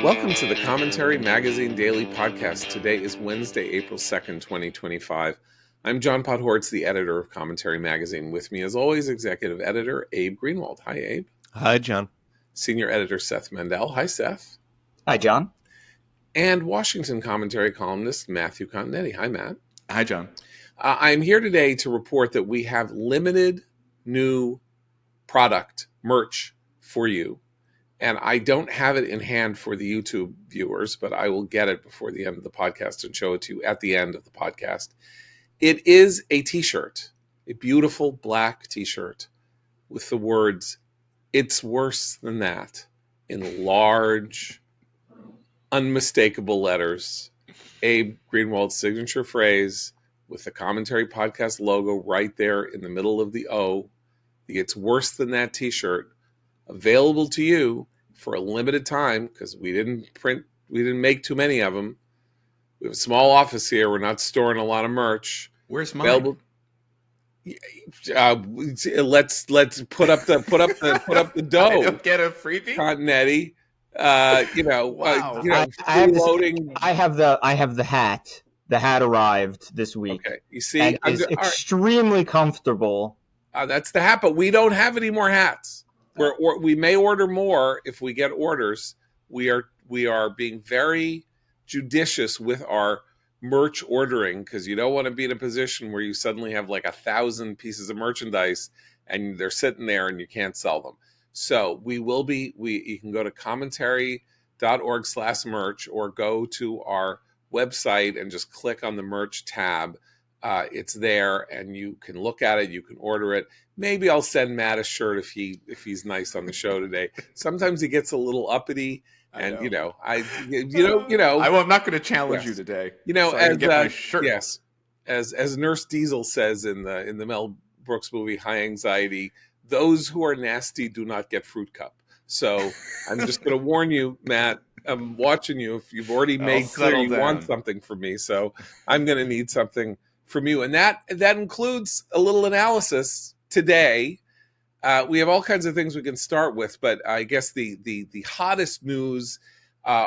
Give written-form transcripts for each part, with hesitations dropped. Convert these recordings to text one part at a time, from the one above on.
Welcome to the Commentary Magazine Daily Podcast. Today is Wednesday, April 2nd, 2025. I'm John Podhoretz, the editor of Commentary Magazine. With me, as always, executive editor Abe Greenwald. Hi, Abe. Hi, John. Senior editor Seth Mandel. Hi, Seth. Hi, John. And Washington commentary columnist Matthew Continetti. Hi, Matt. Hi, John. I'm here today to report that we have limited new product merch for you. And I don't have it in hand for the YouTube viewers, but I will get it before the end of the podcast and show it to you at the end of the podcast. It is a t-shirt, a beautiful black t-shirt with the words, "It's worse than that," in large, unmistakable letters. Abe Greenwald's signature phrase with the Commentary Podcast logo right there in the middle of the O. The "It's Worse Than That" t-shirt, available to you for a limited time because we didn't make too many of them. We have a small office here. We're not storing a lot of merch. Where's mine? Available. Let's put up the dough. I don't get a freebie. Continetti. Wow. I have the hat. The hat arrived this week. Okay, you see, and it's extremely comfortable. That's the hat, but we don't have any more hats. We may order more if we get orders. We are being very judicious with our merch ordering because you don't want to be in a position where you suddenly have like 1,000 pieces of merchandise and they're sitting there and you can't sell them. So you can go to commentary.org/merch or go to our website and just click on the merch tab. It's there and you can look at it, you can order it. Maybe I'll send Matt a shirt if he's nice on the show today. Sometimes he gets a little uppity, and I'm not going to challenge you today. So as get my shirt. Yes, as Nurse Diesel says in the Mel Brooks movie High Anxiety, those who are nasty do not get fruit cup. So I'm just going to warn you, Matt. I'm watching you. If you've already made clear you want something from me, so I'm going to need something from you, and that includes a little analysis today. We have all kinds of things we can start with, but I guess the hottest news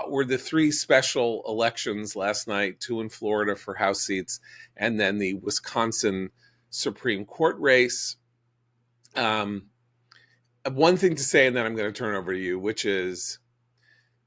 were the three special elections last night, 2 in Florida for House seats, and then the Wisconsin Supreme Court race. One thing to say, and then I'm going to turn over to you, which is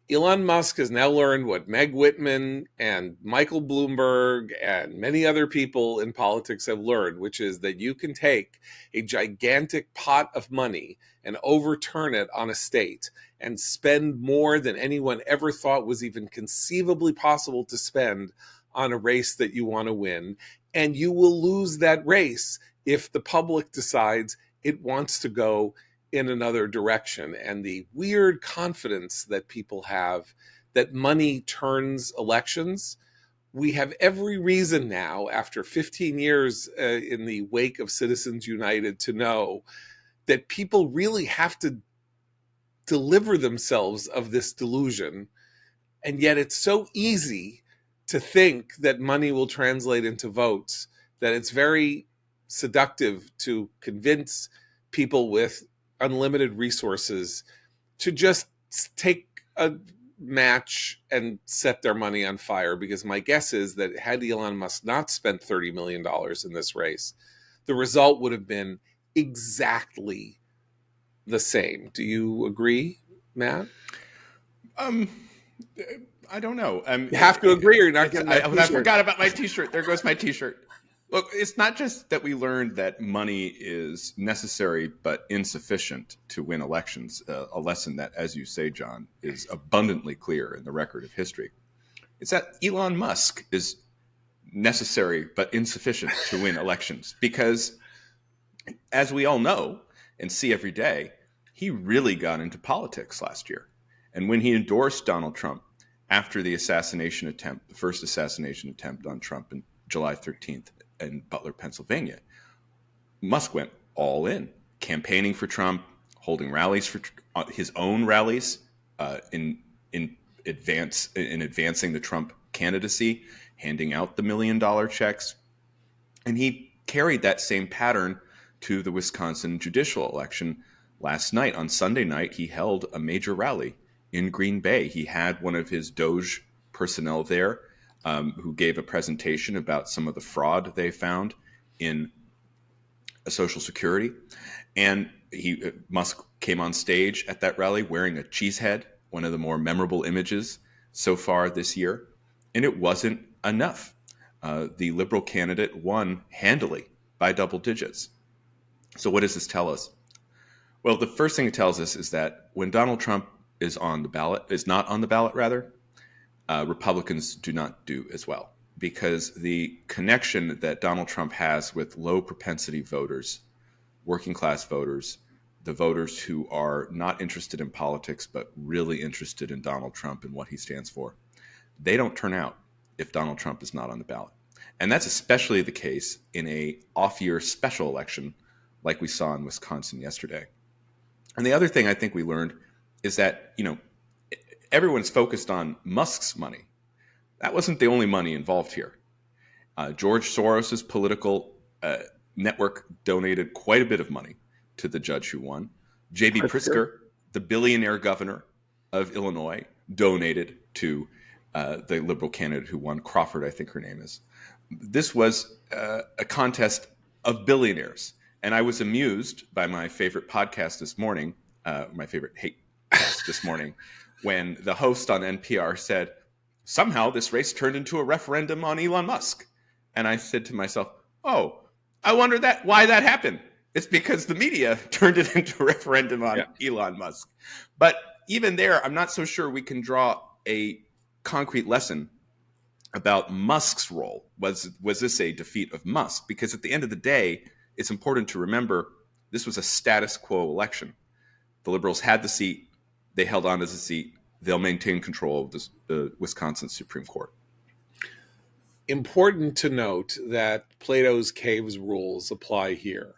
Elon Musk has now learned what Meg Whitman and Michael Bloomberg and many other people in politics have learned, which is that you can take a gigantic pot of money and overturn it on a state and spend more than anyone ever thought was even conceivably possible to spend on a race that you want to win. And you will lose that race if the public decides it wants to go in another direction. And the weird confidence that people have that money turns elections, we have every reason now, after 15 years in the wake of Citizens United, to know that people really have to deliver themselves of this delusion. And yet it's so easy to think that money will translate into votes that it's very seductive to convince people with unlimited resources to just take a match and set their money on fire, because my guess is that had Elon Musk not spent $30 million in this race, the result would have been exactly the same. Do you agree, Matt? I don't know. You have to agree or you're not getting that I forgot about my t-shirt. There goes my t-shirt. Look, it's not just that we learned that money is necessary but insufficient to win elections, a lesson that, as you say, John, is abundantly clear in the record of history. It's that Elon Musk is necessary but insufficient to win elections because, as we all know and see every day, he really got into politics last year. And when he endorsed Donald Trump after the first assassination attempt on Trump on July 13th, in Butler, Pennsylvania, Musk went all in, campaigning for Trump, holding rallies for his own rallies in advancing the Trump candidacy, handing out the $1 million checks, and he carried that same pattern to the Wisconsin judicial election last night. On Sunday night, he held a major rally in Green Bay. He had one of his Doge personnel there who gave a presentation about some of the fraud they found in Social Security. And Musk came on stage at that rally wearing a cheese head, one of the more memorable images so far this year. And it wasn't enough. The Liberal candidate won handily by double digits. So what does this tell us? Well, the first thing it tells us is that when Donald Trump is not on the ballot, Republicans do not do as well, because the connection that Donald Trump has with low propensity voters, working class voters, the voters who are not interested in politics but really interested in Donald Trump and what he stands for, they don't turn out if Donald Trump is not on the ballot. And that's especially the case in a off-year special election like we saw in Wisconsin yesterday. And the other thing I think we learned is that, everyone's focused on Musk's money. That wasn't the only money involved here. George Soros's political network donated quite a bit of money to the judge who won. J.B. Pritzker, the billionaire governor of Illinois, donated to the Liberal candidate who won, Crawford, I think her name is. This was a contest of billionaires. And I was amused by my favorite podcast this morning, my favorite hate cast this morning, when the host on NPR said, somehow this race turned into a referendum on Elon Musk. And I said to myself, oh, I wonder why that happened. It's because the media turned it into a referendum on Elon Musk. But even there, I'm not so sure we can draw a concrete lesson about Musk's role. Was this a defeat of Musk? Because at the end of the day, it's important to remember this was a status quo election. The Liberals had the seat. They held on to the seat. They'll maintain control of the Wisconsin Supreme Court. Important to note that Plato's Caves rules apply here.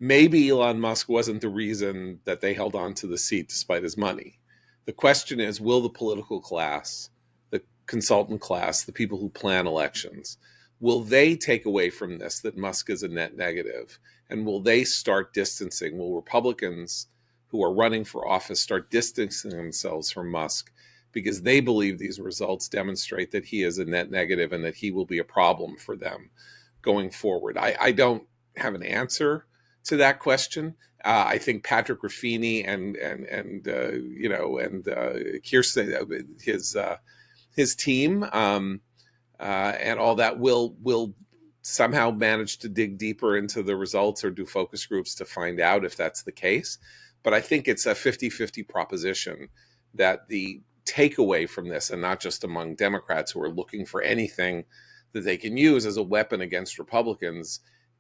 Maybe Elon Musk wasn't the reason that they held on to the seat despite his money. The question is, will the political class, the consultant class, the people who plan elections, will they take away from this that Musk is a net negative? And will they start distancing? Will Republicans who are running for office start distancing themselves from Musk because they believe these results demonstrate that he is a net negative and that he will be a problem for them going forward? I don't have an answer to that question. I think Patrick Ruffini and Kirsten, his team, and all that will somehow manage to dig deeper into the results or do focus groups to find out if that's the case. But I think it's a 50-50 proposition that the takeaway from this, and not just among Democrats who are looking for anything that they can use as a weapon against Republicans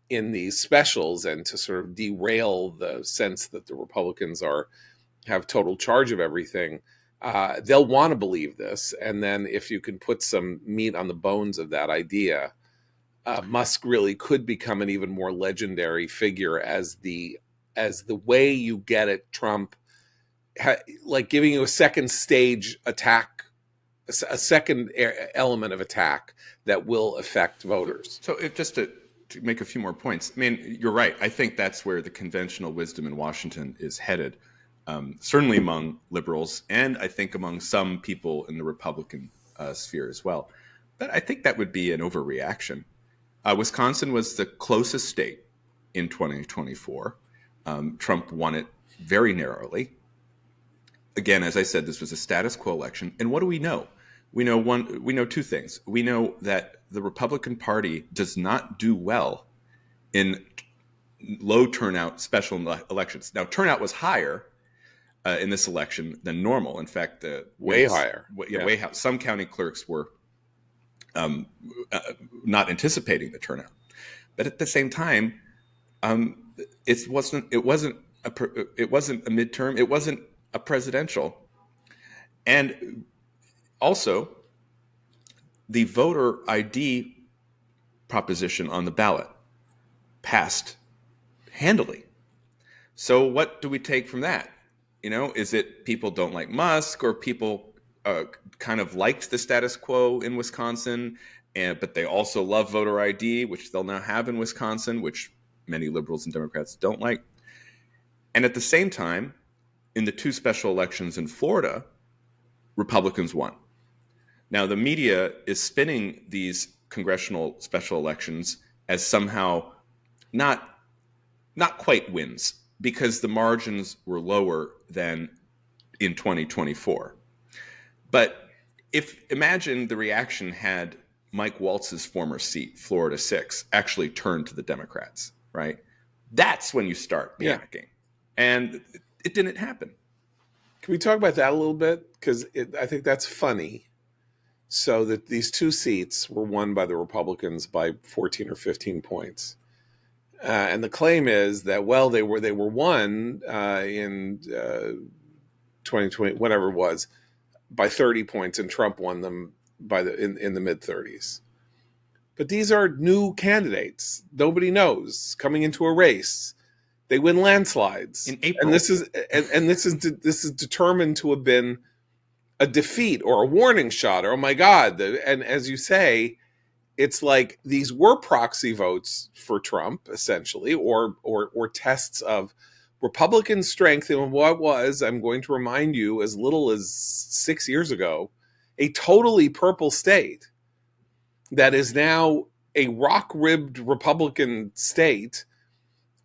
in these specials and to sort of derail the sense that the Republicans have total charge of everything, they'll want to believe this. And then if you can put some meat on the bones of that idea, Musk really could become an even more legendary figure as the way you get at Trump, like giving you a second stage attack, a second element of attack that will affect voters. So just to make a few more points, I mean, you're right. I think that's where the conventional wisdom in Washington is headed, certainly among liberals, and I think among some people in the Republican sphere as well. But I think that would be an overreaction. Wisconsin was the closest state in 2024. Trump won it very narrowly. Again, as I said, this was a status quo election. And what do we know? We know two things. We know that the Republican Party does not do well in low turnout special elections. Now, turnout was higher in this election than normal. In fact, way higher. Way higher. Some county clerks were not anticipating the turnout, but at the same time, it wasn't a midterm. It wasn't a presidential, and also the voter ID proposition on the ballot passed handily. So what do we take from that? Is it people don't like Musk, or people kind of liked the status quo in Wisconsin, but they also love voter ID, which they'll now have in Wisconsin, which many liberals and Democrats don't like. And at the same time, in the two special elections in Florida, Republicans won. Now, the media is spinning these congressional special elections as somehow not quite wins, because the margins were lower than in 2024. But imagine the reaction had Mike Waltz's former seat, Florida 6, actually turned to the Democrats, right? That's when you start panicking. Yeah. And it didn't happen. Can we talk about that a little bit? Because I think that's funny. So that these two seats were won by the Republicans by 14 or 15 points. And the claim is that, well, they were won in 2020, whatever it was, by 30 points, and Trump won them in the mid-30s. But these are new candidates. Nobody knows coming into a race. They win landslides in April, and this is determined to have been a defeat or a warning shot, or oh my God. And as you say, it's like these were proxy votes for Trump, essentially, or tests of Republican strength in what was, I'm going to remind you, as little as 6 years ago, a totally purple state that is now a rock-ribbed Republican state.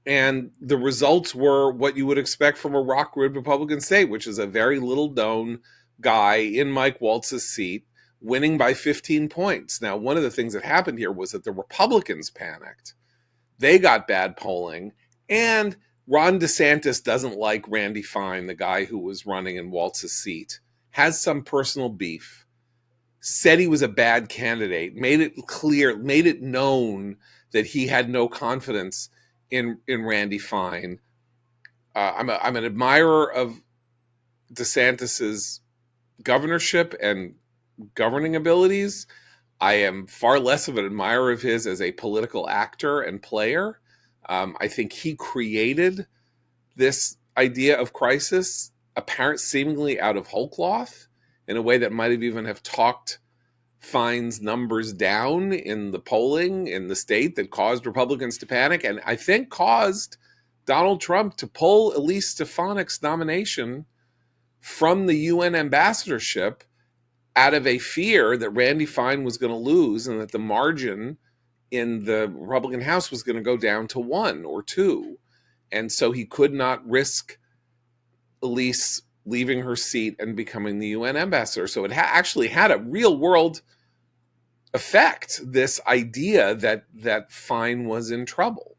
And the results were what you would expect from a rock-ribbed Republican state, which is a very little-known guy in Mike Waltz's seat winning by 15 points. Now, one of the things that happened here was that the Republicans panicked. They got bad polling, and Ron DeSantis doesn't like Randy Fine, the guy who was running in Waltz's seat, has some personal beef, said he was a bad candidate, made it clear, made it known that he had no confidence in Randy Fine. I'm an admirer of DeSantis's governorship and governing abilities. I am far less of an admirer of his as a political actor and player. I think he created this idea of crisis, apparent seemingly out of whole cloth, in a way that might have even have talked Fine's numbers down in the polling in the state, that caused Republicans to panic, and I think caused Donald Trump to pull Elise Stefanik's nomination from the UN ambassadorship out of a fear that Randy Fine was going to lose and that the margin in the Republican House was going to go down to 1 or 2. And so he could not risk Elise leaving her seat and becoming the UN ambassador. So it actually had a real world effect, this idea that Fine was in trouble.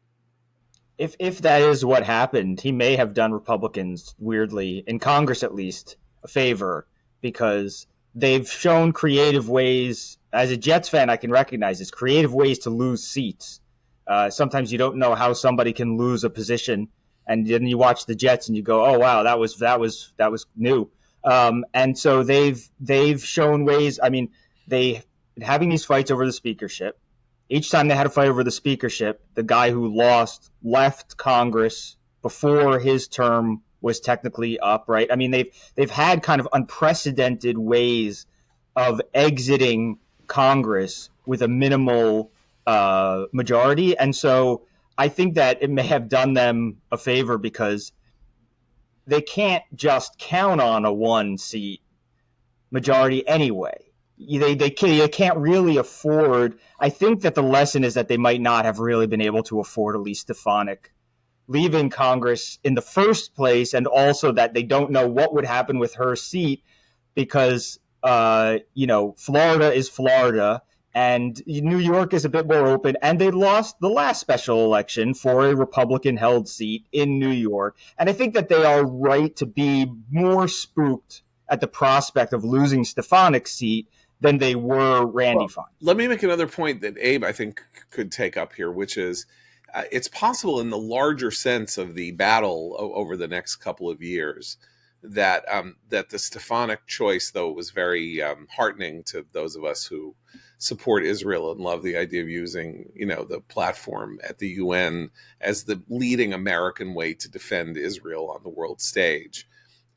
If that is what happened, he may have done Republicans, weirdly, in Congress at least, a favor, because they've shown creative ways. As a Jets fan, I can recognize this, creative ways to lose seats. Sometimes you don't know how somebody can lose a position, and then you watch the Jets and you go, "Oh wow, that was new." And so they've shown ways. I mean, they having these fights over the speakership. Each time they had a fight over the speakership, the guy who lost left Congress before his term was technically up, right? I mean, they've had kind of unprecedented ways of exiting Congress with a minimal majority. And so I think that it may have done them a favor, because they can't just count on a 1-seat majority anyway. They can't really afford. I think that the lesson is that they might not have really been able to afford Elise Stefanik leaving Congress in the first place, and also that they don't know what would happen with her seat, because Florida is Florida and New York is a bit more open, and they lost the last special election for a Republican-held seat in New York. And I think that they are right to be more spooked at the prospect of losing Stefanik's seat than they were Randy Fine. Let me make another point that Abe, I think, could take up here, which is it's possible in the larger sense of the battle over the next couple of years that the Stefanik choice, though it was very heartening to those of us who support Israel and love the idea of using, the platform at the UN as the leading American way to defend Israel on the world stage.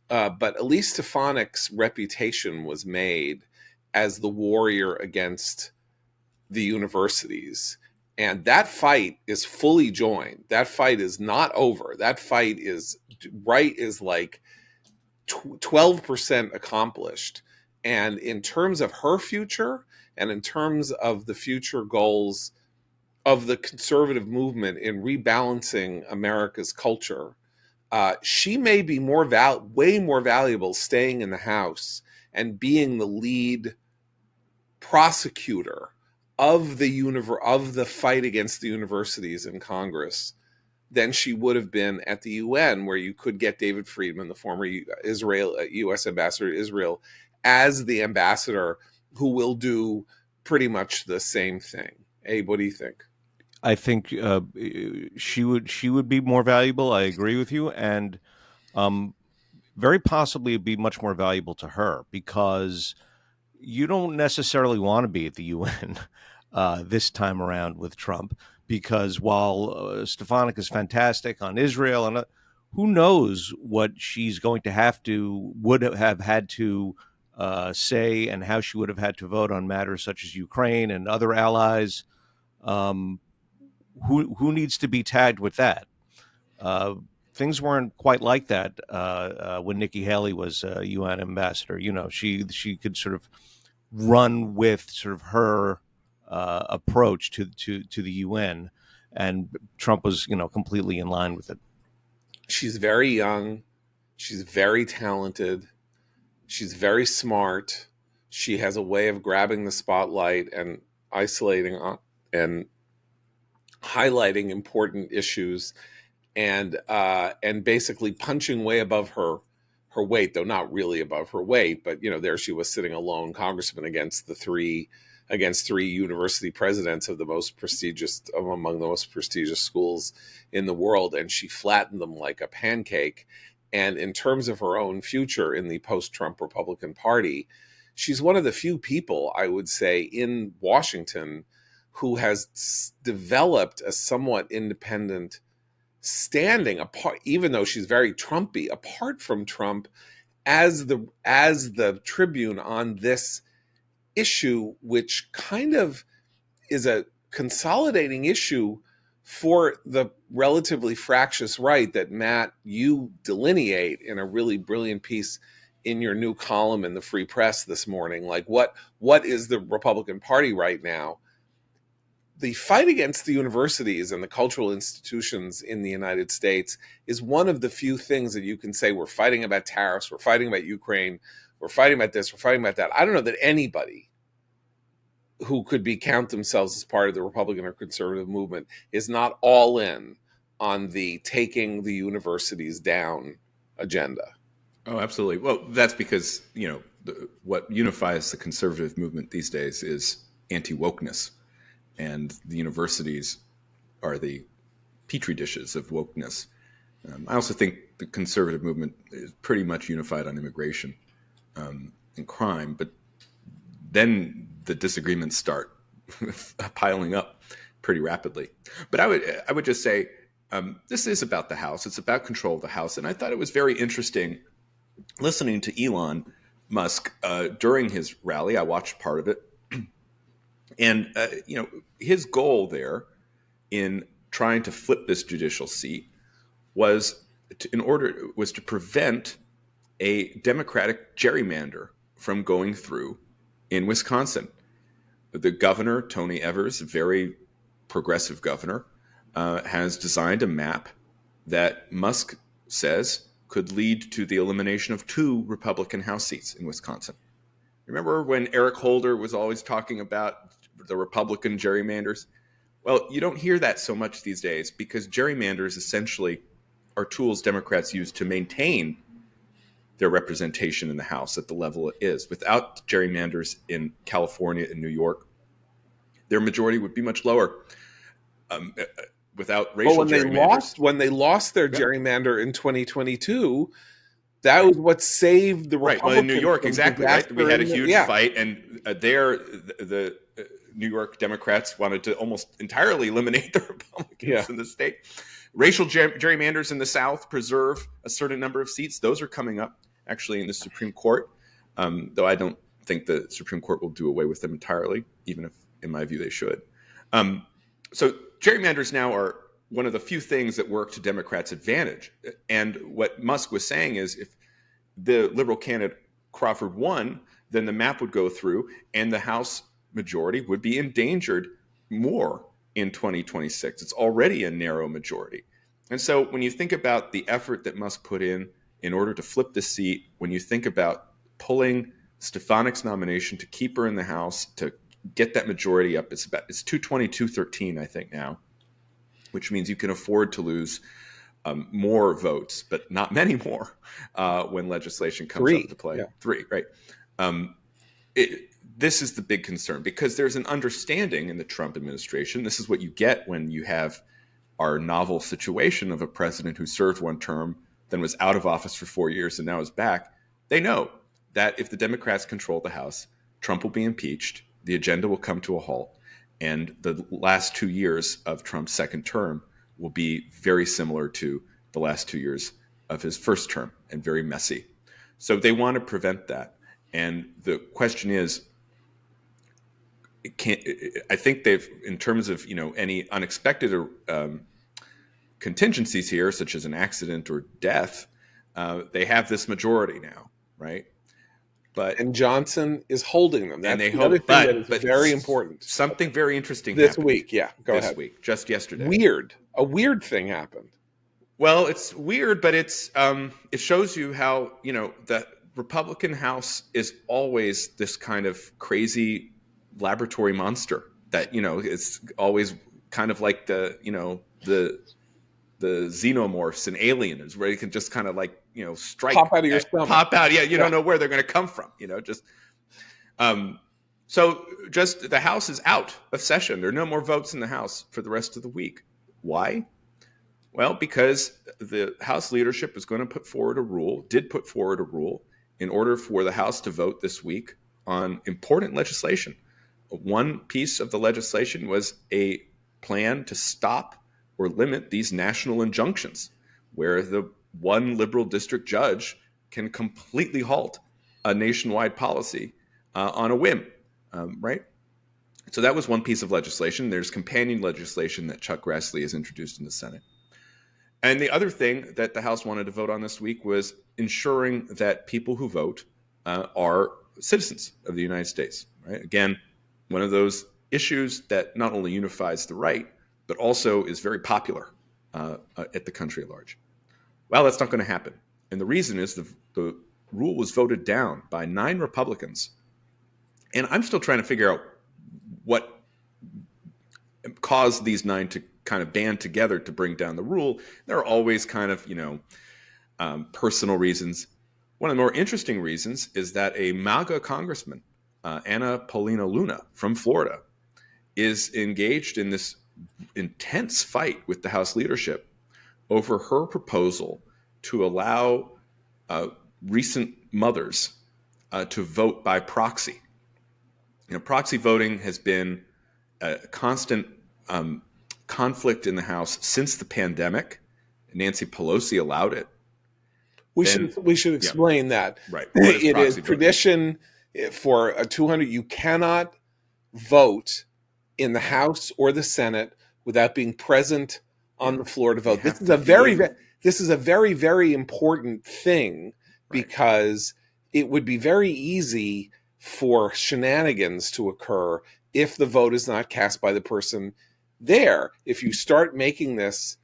But Elise Stefanik's reputation was made as the warrior against the universities. And that fight is fully joined. That fight is not over. That fight is like 12% accomplished. And in terms of her future and in terms of the future goals of the conservative movement in rebalancing America's culture, she may be way more valuable staying in the House and being the lead prosecutor of the fight against the universities in Congress than she would have been at the UN, where you could get David Friedman, the former U.S. ambassador to Israel, as the ambassador who will do pretty much the same thing. Abe, what do you think? I think she would be more valuable. I agree with you, and very possibly it'd be much more valuable to her, because you don't necessarily want to be at the UN this time around with Trump, because while Stefanik is fantastic on Israel, and who knows what she's would have had to say, and how she would have had to vote on matters such as Ukraine and other allies. Who needs to be tagged with that? Things weren't quite like that when Nikki Haley was UN ambassador. She could sort of run with sort of her approach to the UN, and Trump was completely in line with it. She's very young. She's very talented. She's very smart. She has a way of grabbing the spotlight and isolating and highlighting important issues, and basically punching way above her weight, though not really above her weight. But there she was, sitting alone congressman against three university presidents of among the most prestigious schools in the world, and she flattened them like a pancake. And in terms of her own future in the post-Trump Republican Party, she's one of the few people, I would say, in Washington who has developed a somewhat independent standing, apart, even though she's very Trumpy, apart from Trump, as the tribune on this issue, which kind of is a consolidating issue for the relatively fractious right that, Matt, you delineate in a really brilliant piece in your new column in the Free Press this morning. Like, what is the Republican Party right now? The fight against the universities and the cultural institutions in the United States is one of the few things that you can say, we're fighting about tariffs, we're fighting about Ukraine, we're fighting about this, we're fighting about that. I don't know that anybody who could count themselves as part of the Republican or conservative movement is not all in on the taking the universities down agenda. Oh, absolutely. Well, that's because, what unifies the conservative movement these days is anti-wokeness. And the universities are the petri dishes of wokeness. I also think the conservative movement is pretty much unified on immigration and crime, but then the disagreements start piling up pretty rapidly. But I would just say this is about the House. It's about control of the House. And I thought it was very interesting listening to Elon Musk during his rally. I watched part of it. And, his goal there in trying to flip this judicial seat was to prevent a Democratic gerrymander from going through in Wisconsin. The governor, Tony Evers, a very progressive governor, has designed a map that Musk says could lead to the elimination of 2 Republican House seats in Wisconsin. Remember when Eric Holder was always talking about the Republican gerrymanders? Well, you don't hear that so much these days, because gerrymanders essentially are tools Democrats use to maintain their representation in the House at the level it is. Without gerrymanders in California and New York, their majority would be much lower. Without racial gerrymanders. When they lost their gerrymander in 2022, that was what saved the Republicans. Right. Well, in New York, exactly. Right. We had a huge fight, and the New York Democrats wanted to almost entirely eliminate the Republicans in the state. Racial gerrymanders in the South preserve a certain number of seats. Those are coming up actually in the Supreme Court, though I don't think the Supreme Court will do away with them entirely, even if, in my view, they should. So gerrymanders now are one of the few things that work to Democrats' advantage. And what Musk was saying is, if the liberal candidate Crawford won, then the map would go through and the House majority would be endangered more in 2026. It's already a narrow majority. And so when you think about the effort that Musk put in order to flip the seat, when you think about pulling Stefanik's nomination to keep her in the House, to get that majority up, it's 220, 213, I think now, which means you can afford to lose more votes, but not many more when legislation comes up to play. Yeah. 3, right? This is the big concern, because there's an understanding in the Trump administration. This is what you get when you have our novel situation of a president who served one term, then was out of office for 4 years, and now is back. They know that if the Democrats control the House, Trump will be impeached, the agenda will come to a halt, and the last 2 years of Trump's second term will be very similar to the last 2 years of his first term, and very messy. So they want to prevent that. And the question is, I think they've, in terms of any unexpected contingencies here, such as an accident or death, they have this majority now, right? And Johnson is holding them. That's the other thing that is very important. Something very interesting this happened week. Yeah, go ahead. This week, just yesterday. A weird thing happened. Well, it's weird, but it shows you how the Republican House is always this kind of crazy laboratory monster that it's always kind of like the xenomorphs and aliens, where you can just kind of strike, pop out of your stomach, pop out. Yeah, you don't know where they're going to come from. So just the House is out of session. There are no more votes in the House for the rest of the week. Why? Well, because the House leadership is going to put forward a rule in order for the House to vote this week on important legislation. One piece of the legislation was a plan to stop or limit these national injunctions, where the one liberal district judge can completely halt a nationwide policy on a whim, right? So that was one piece of legislation. There's companion legislation that Chuck Grassley has introduced in the Senate. And the other thing that the House wanted to vote on this week was ensuring that people who vote are citizens of the United States, right? Again, one of those issues that not only unifies the right, but also is very popular at the country at large. Well, that's not going to happen. And the reason is the rule was voted down by 9 Republicans. And I'm still trying to figure out what caused these 9 to kind of band together to bring down the rule. There are always kind of, personal reasons. One of the more interesting reasons is that a MAGA congressman, Anna Paulina Luna from Florida, is engaged in this intense fight with the House leadership over her proposal to allow recent mothers to vote by proxy. Proxy voting has been a constant conflict in the House since the pandemic. Nancy Pelosi allowed it. We should explain that. Right. It is tradition for a 200. You cannot vote in the House or the Senate without being present on the floor to vote. This is a very, very important thing, because it would be very easy for shenanigans to occur if the vote is not cast by the person there. If you start making this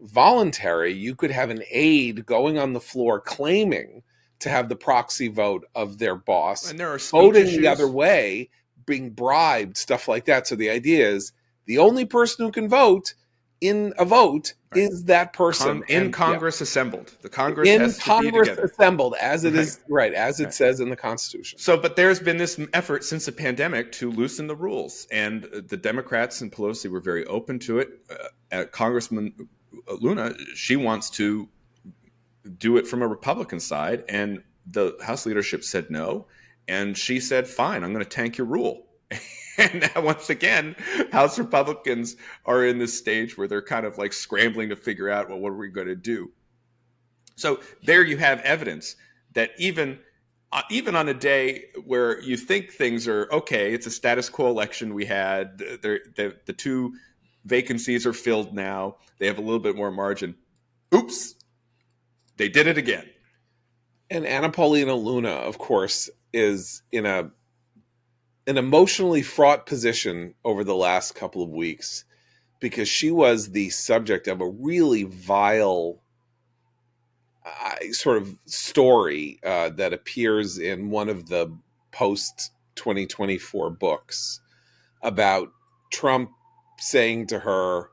voluntary, you could have an aide going on the floor claiming to have the proxy vote of their boss, and there are voting issues the other way, being bribed, stuff like that. So the idea is the only person who can vote in a vote is that person in Congress assembled. The Congress in has Congress to be together. assembled, as it is as it says in the Constitution. So, but there's been this effort since the pandemic to loosen the rules, and the Democrats and Pelosi were very open to it. Congressman Luna, she wants to do it from a Republican side, and the House leadership said no, and she said, "Fine, I'm going to tank your rule." And now, once again, House Republicans are in this stage where they're kind of like scrambling to figure out, well, what are we going to do? So there you have evidence that even on a day where you think things are okay, it's a status quo election we had, the 2 vacancies are filled now, they have a little bit more margin. Oops, they did it again. And Anna Paulina Luna, of course, is in an emotionally fraught position over the last couple of weeks because she was the subject of a really vile sort of story that appears in one of the post 2024 books about Trump saying to her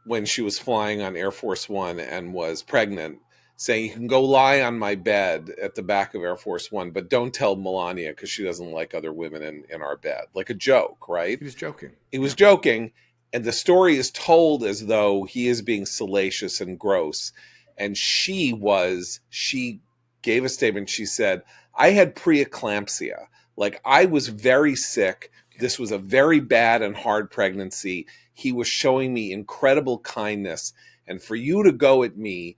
when she was flying on Air Force One and was pregnant, saying, "You can go lie on my bed at the back of Air Force One, but don't tell Melania because she doesn't like other women in our bed." Like a joke, right? He was joking. He was joking. And the story is told as though he is being salacious and gross. And she gave a statement. She said, "I had preeclampsia. Like, I was very sick. This was a very bad and hard pregnancy. He was showing me incredible kindness. And for you to go at me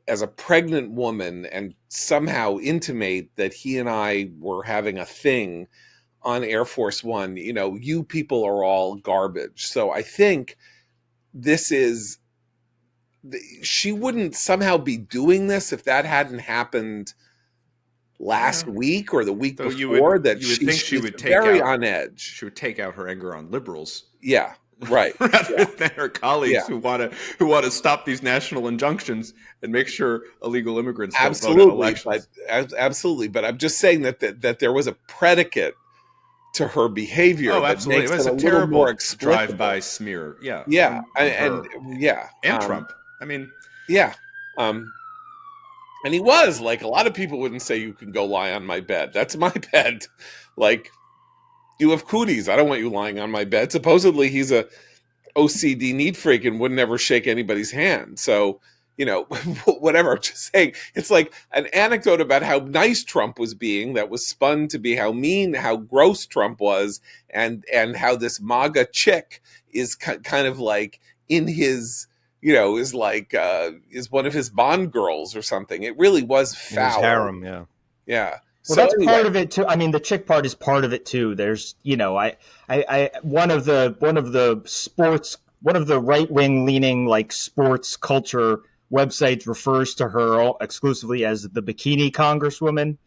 as a pregnant woman and somehow intimate that he and I were having a thing on Air Force One, you people are all garbage." So I think she wouldn't somehow be doing this if that hadn't happened last week or the week before. You would think she would take very out, on edge. She would take out her anger on liberals. Yeah, right. rather than her colleagues who want to stop these national injunctions and make sure illegal immigrants don't vote in elections. Absolutely. But I'm just saying that there was a predicate to her behavior. Oh, that absolutely. Makes it was it a terrible more explicable. drive-by smear. Yeah. Yeah. And Trump. I mean, yeah. And he was like, a lot of people wouldn't say you can go lie on my bed. That's my bed. Like, you have cooties. I don't want you lying on my bed. Supposedly he's a OCD neat freak and would never shake anybody's hand. So, whatever. I'm just saying, it's like an anecdote about how nice Trump was being that was spun to be how mean, how gross Trump was, and how this MAGA chick is kind of like in his, is like is one of his Bond girls or something. It really was foul. His harem, yeah. Yeah. Well, that's part of it too. I mean, the chick part is part of it too. There's, one of the right-wing leaning like sports culture websites refers to her exclusively as the bikini congresswoman.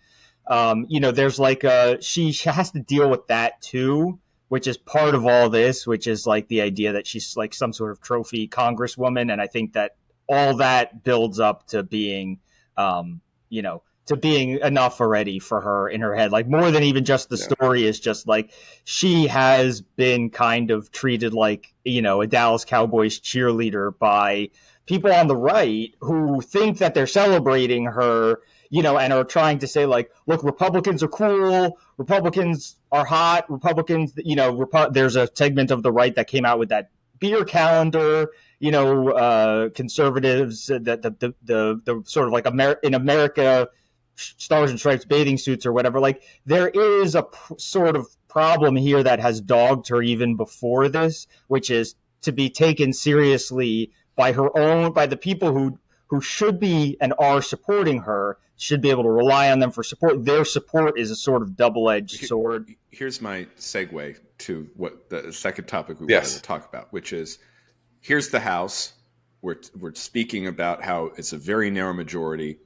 There's like she has to deal with that too, which is part of all this, which is like the idea that she's like some sort of trophy congresswoman. And I think that all that builds up to being, to being enough already for her in her head. Like more than even just the story is just like she has been kind of treated like, a Dallas Cowboys cheerleader by people on the right who think that they're celebrating her, and are trying to say like, look, Republicans are cool. Republicans are hot. Republicans, there's a segment of the right that came out with that beer calendar, conservatives, the sort of like in America, Stars and Stripes bathing suits or whatever. Like there is a sort of problem here that has dogged her even before this, which is to be taken seriously by the people who should be and are supporting her, should be able to rely on them for support. Their support is a sort of double-edged sword. Here's my segue to what the second topic we wanted to talk about, which is here's the House. We're speaking about how it's a very narrow majority.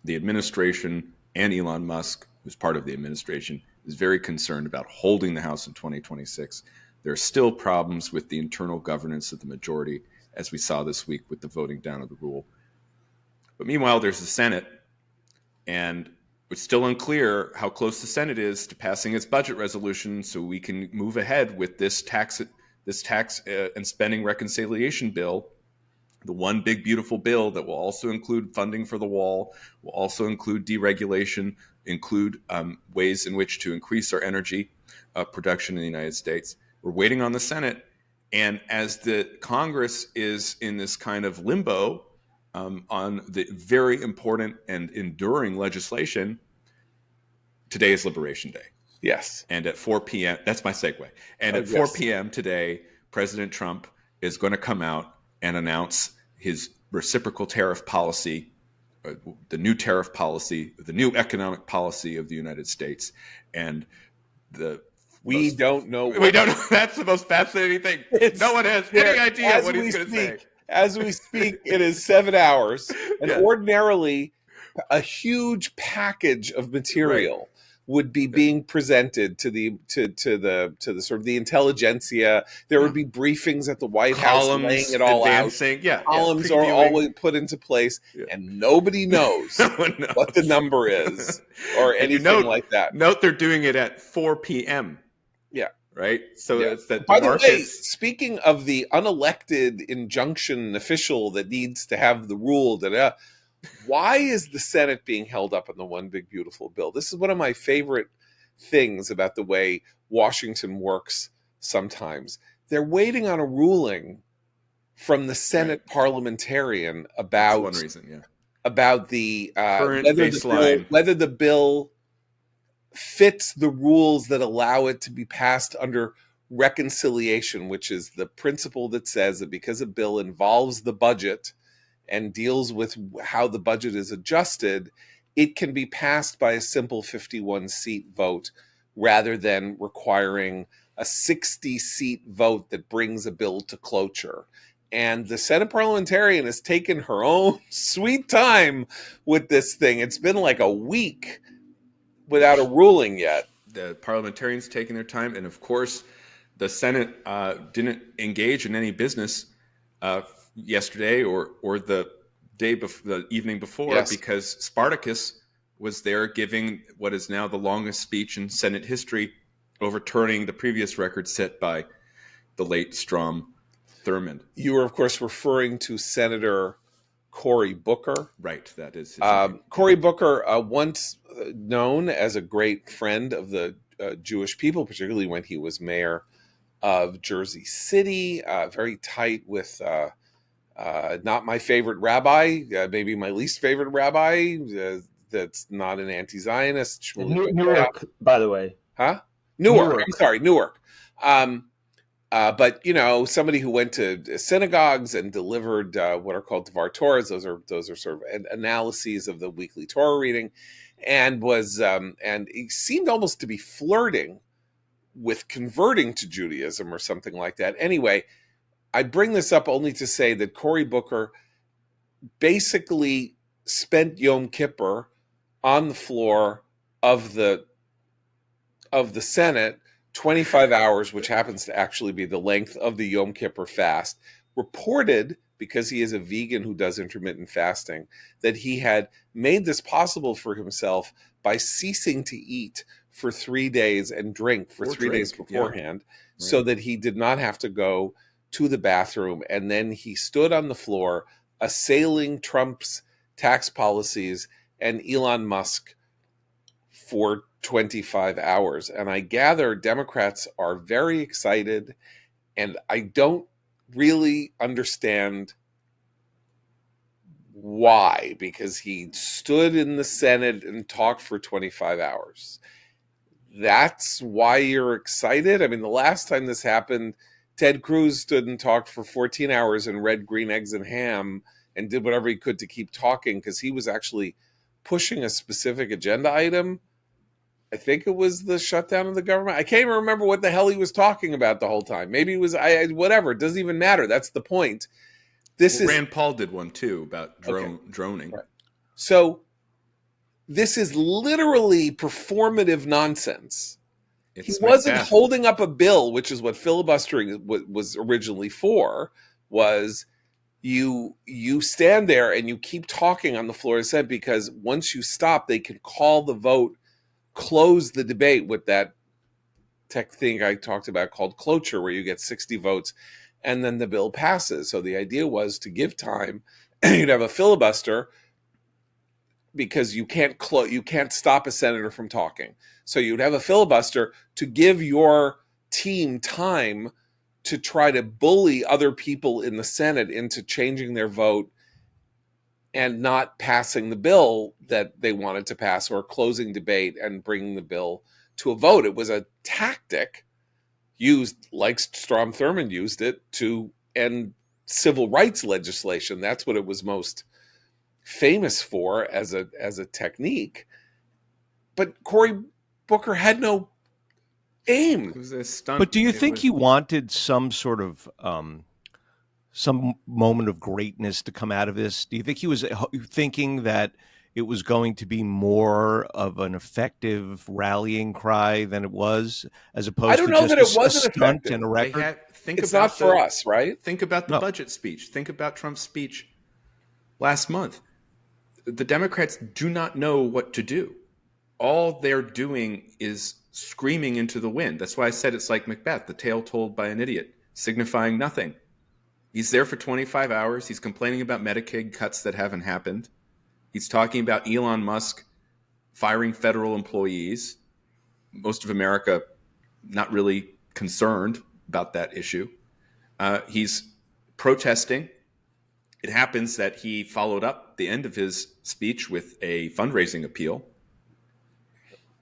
The administration and Elon Musk, who's part of the administration, is very concerned about holding the House in 2026. There are still problems with the internal governance of the majority, as we saw this week with the voting down of the rule. But meanwhile, there's the Senate, and it's still unclear how close the Senate is to passing its budget resolution so we can move ahead with this tax and spending reconciliation bill, the one big beautiful bill that will also include funding for the wall, will also include deregulation, include ways in which to increase our energy production in the United States. We're waiting on the Senate. And as the Congress is in this kind of limbo on the very important and enduring legislation, today is Liberation Day. Yes. And at 4 p.m., that's my segue. And at 4 p.m. today, President Trump is going to come out and announce his reciprocal tariff policy, the new tariff policy, the new economic policy of the United States. And we don't know. That's the most fascinating thing. No one has any idea what he's going to say. As we speak, it is 7 hours. And ordinarily, a huge package of material would be being presented to the sort of the intelligentsia. There would be briefings at the White House laying Columns it all advancing, out. Columns are previewing. always put into place, and nobody knows what the number is or And anything like that. Note they're doing it at 4 p.m. Yeah. Right? So it's that By the way, speaking of the unelected injunction official that needs to have the rule, why is the Senate being held up on the one big beautiful bill? This is one of my favorite things about the way Washington works sometimes. They're waiting on a ruling from the Senate parliamentarian about one reason, about the current baseline, whether the bill fits the rules that allow it to be passed under reconciliation, which is the principle that says that because a bill involves the budget and deals with how the budget is adjusted, it can be passed by a simple 51-seat vote rather than requiring a 60-seat vote that brings a bill to cloture. And the Senate parliamentarian has taken her own sweet time with this thing. It's been like a week without a ruling yet. The parliamentarians taking their time, and of course, the Senate didn't engage in any business yesterday or the the evening before, because Spartacus was there giving what is now the longest speech in Senate history, overturning the previous record set by the late Strom Thurmond. You were, of course, referring to Senator Cory Booker. Right, that is his name. Cory Booker, once known as a great friend of the Jewish people, particularly when he was mayor of Jersey City, very tight with not my favorite rabbi, maybe my least favorite rabbi, that's not an anti-Zionist. Newark, by the way. Huh? Newark. I'm sorry, Newark. But somebody who went to synagogues and delivered what are called Dvar Torahs. Those are sort of analyses of the weekly Torah reading, and he seemed almost to be flirting with converting to Judaism or something like that. Anyway, I bring this up only to say that Cory Booker basically spent Yom Kippur on the floor of the Senate, 25 hours, which happens to actually be the length of the Yom Kippur fast, reported, because he is a vegan who does intermittent fasting, that he had made this possible for himself by ceasing to eat for 3 days and drink for 3 days beforehand, so that he did not have to go to the bathroom. And then he stood on the floor assailing Trump's tax policies and Elon Musk for 25 hours. And I gather Democrats are very excited, and I don't really understand why, because he stood in the Senate and talked for 25 hours. That's why you're excited? I mean, the last time this happened, Ted Cruz stood and talked for 14 hours and read Green Eggs and Ham and did whatever he could to keep talking, because he was actually pushing a specific agenda item. I think it was the shutdown of the government. I can't even remember what the hell he was talking about the whole time. Maybe it was whatever. It doesn't even matter. That's the point. Rand Paul did one too about droning. Right. So this is literally performative nonsense. He wasn't holding up a bill, which is what filibustering was originally for. Was you stand there and you keep talking on the floor of the Senate, because once you stop, they can call the vote, close the debate with that tech thing I talked about called cloture, where you get 60 votes and then the bill passes. So the idea was to give time. You'd have a filibuster, because you can't stop a senator from talking. So you'd have a filibuster to give your team time to try to bully other people in the Senate into changing their vote and not passing the bill that they wanted to pass, or closing debate and bringing the bill to a vote. It was a tactic used, like Strom Thurmond used it, to end civil rights legislation. That's what it was most famous for as a technique. But Cory Booker had no aim. It was a stunt. But do you think he wanted some sort of some moment of greatness to come out of this? Do you think he was thinking that it was going to be more of an effective rallying cry than it was, as I opposed don't to know that just it a wasn't stunt effective. and a record? It's not for us, right? Think about the No. budget speech. Think about Trump's speech last month. The Democrats do not know what to do. All they're doing is screaming into the wind. That's why I said it's like Macbeth, the tale told by an idiot, signifying nothing. He's there for 25 hours. He's complaining about Medicaid cuts that haven't happened. He's talking about Elon Musk firing federal employees. Most of America not really concerned about that issue. He's protesting. It happens that he followed up the end of his speech with a fundraising appeal,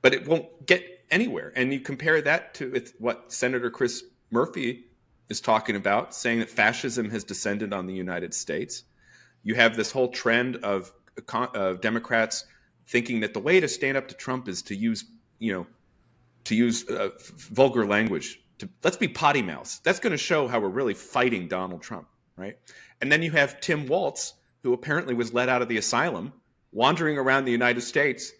but it won't get anywhere. And you compare that to what Senator Chris Murphy is talking about, saying that fascism has descended on the United States. You have this whole trend of Democrats thinking that the way to stand up to Trump is to use vulgar language. Let's be potty mouths. That's going to show how we're really fighting Donald Trump, right? And then you have Tim Walz, who apparently was let out of the asylum, wandering around the United States,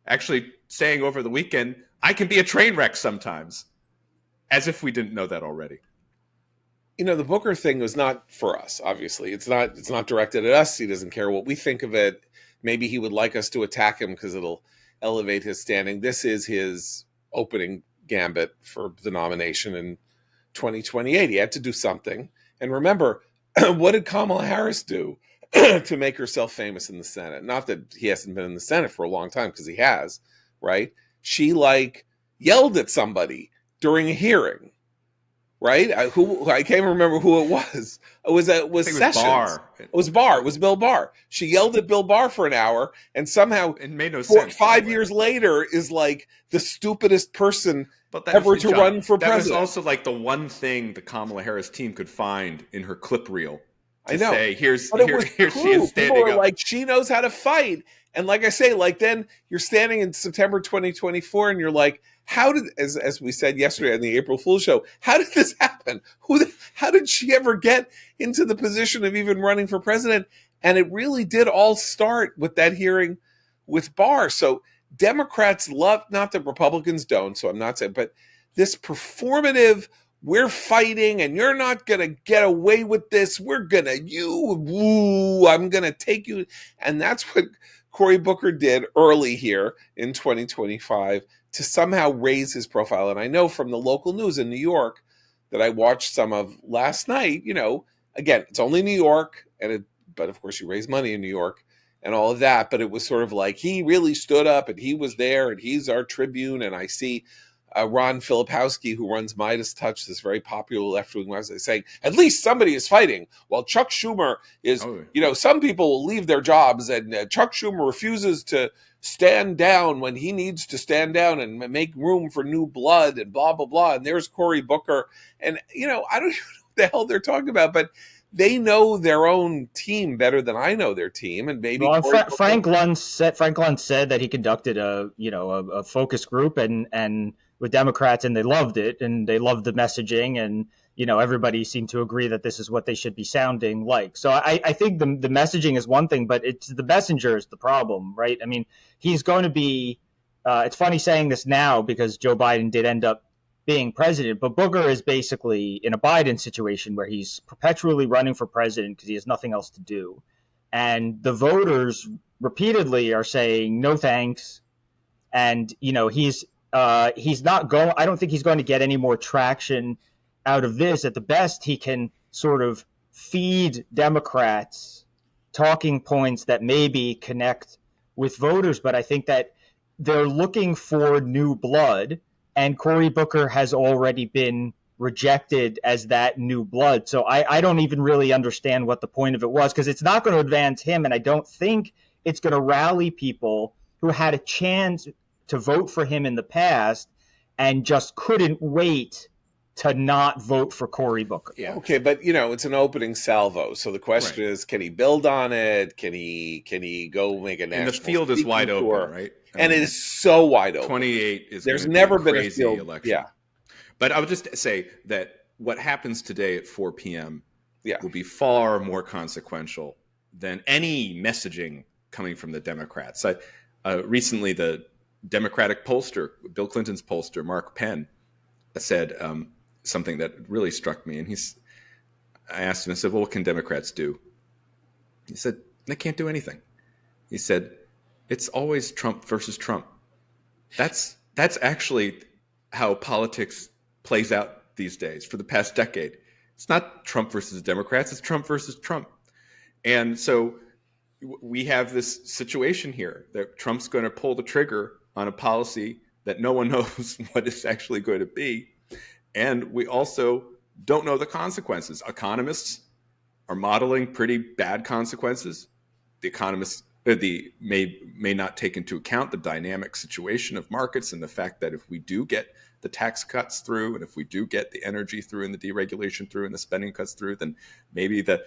actually saying over the weekend, I can be a train wreck sometimes, as if we didn't know that already. The Booker thing was not for us, obviously. It's not directed at us. He doesn't care what we think of it. Maybe he would like us to attack him because it'll elevate his standing. This is his opening gambit for the nomination in 2028. He had to do something. And remember, what did Kamala Harris do to make herself famous in the Senate? Not that he hasn't been in the Senate for a long time, because he has, right? She yelled at somebody during a hearing, right? I can't remember who it was. It was Sessions. Barr. It was Barr. It was Bill Barr. She yelled at Bill Barr for an hour, and somehow it made no sense. 5 years later is like the stupidest person ever to run for president. That was also like the one thing the Kamala Harris team could find in her clip reel. I know. Say, here she is People standing are up. like, she knows how to fight. And like I say, then you're standing in September 2024 and you're like, how did, as we said yesterday on the April Fool's show, how did this happen? How did she ever get into the position of even running for president? And it really did all start with that hearing with Barr. So Democrats love, not that Republicans don't, so I'm not saying, but this performative, we're fighting and you're not going to get away with this. I'm going to take you. And that's what Cory Booker did early here in 2025 to somehow raise his profile. And I know from the local news in New York that I watched some of last night, again, it's only New York, but of course you raise money in New York and all of that. But it was sort of like he really stood up and he was there and he's our tribune. And I see Ron Filipowski, who runs Midas Touch, this very popular left-wing website, saying, at least somebody is fighting. While Chuck Schumer is, some people will leave their jobs and Chuck Schumer refuses to stand down when he needs to stand down and make room for new blood and blah, blah, blah. And there's Cory Booker. And, I don't even know what the hell they're talking about, but they know their own team better than I know their team. And maybe Frank Lund said that he conducted a focus group and with Democrats, and they loved it, and they loved the messaging, and everybody seemed to agree that this is what they should be sounding like. So I think the messaging is one thing, but it's the messenger is the problem, right? I mean, he's going to be. It's funny saying this now because Joe Biden did end up being president, but Booker is basically in a Biden situation where he's perpetually running for president because he has nothing else to do, and the voters repeatedly are saying no thanks, and he's not going. I don't think he's going to get any more traction out of this. At the best, he can sort of feed Democrats talking points that maybe connect with voters. But I think that they're looking for new blood, and Cory Booker has already been rejected as that new blood. So I don't even really understand what the point of it was, because it's not going to advance him, and I don't think it's going to rally people who had a chance to vote for him in the past and just couldn't wait to not vote for Cory Booker. Yeah. Okay, but it's an opening salvo. So the question is, can he build on it? Can he go make a national? And the field is wide open, right? It is so wide open. 28 is. There's never been a crazy field election. Yeah. But I would just say that what happens today at 4 p.m. Yeah. will be far more consequential than any messaging coming from the Democrats. Recently, the Democratic pollster, Bill Clinton's pollster, Mark Penn, said something that really struck me. And I asked him, I said, well, what can Democrats do? He said, they can't do anything. He said, it's always Trump versus Trump. That's actually how politics plays out these days for the past decade. It's not Trump versus Democrats, it's Trump versus Trump. And so we have this situation here that Trump's going to pull the trigger on a policy that no one knows what it's actually going to be. And we also don't know the consequences. Economists are modeling pretty bad consequences. The economists may not take into account the dynamic situation of markets and the fact that if we do get the tax cuts through, and if we do get the energy through, and the deregulation through, and the spending cuts through, then maybe the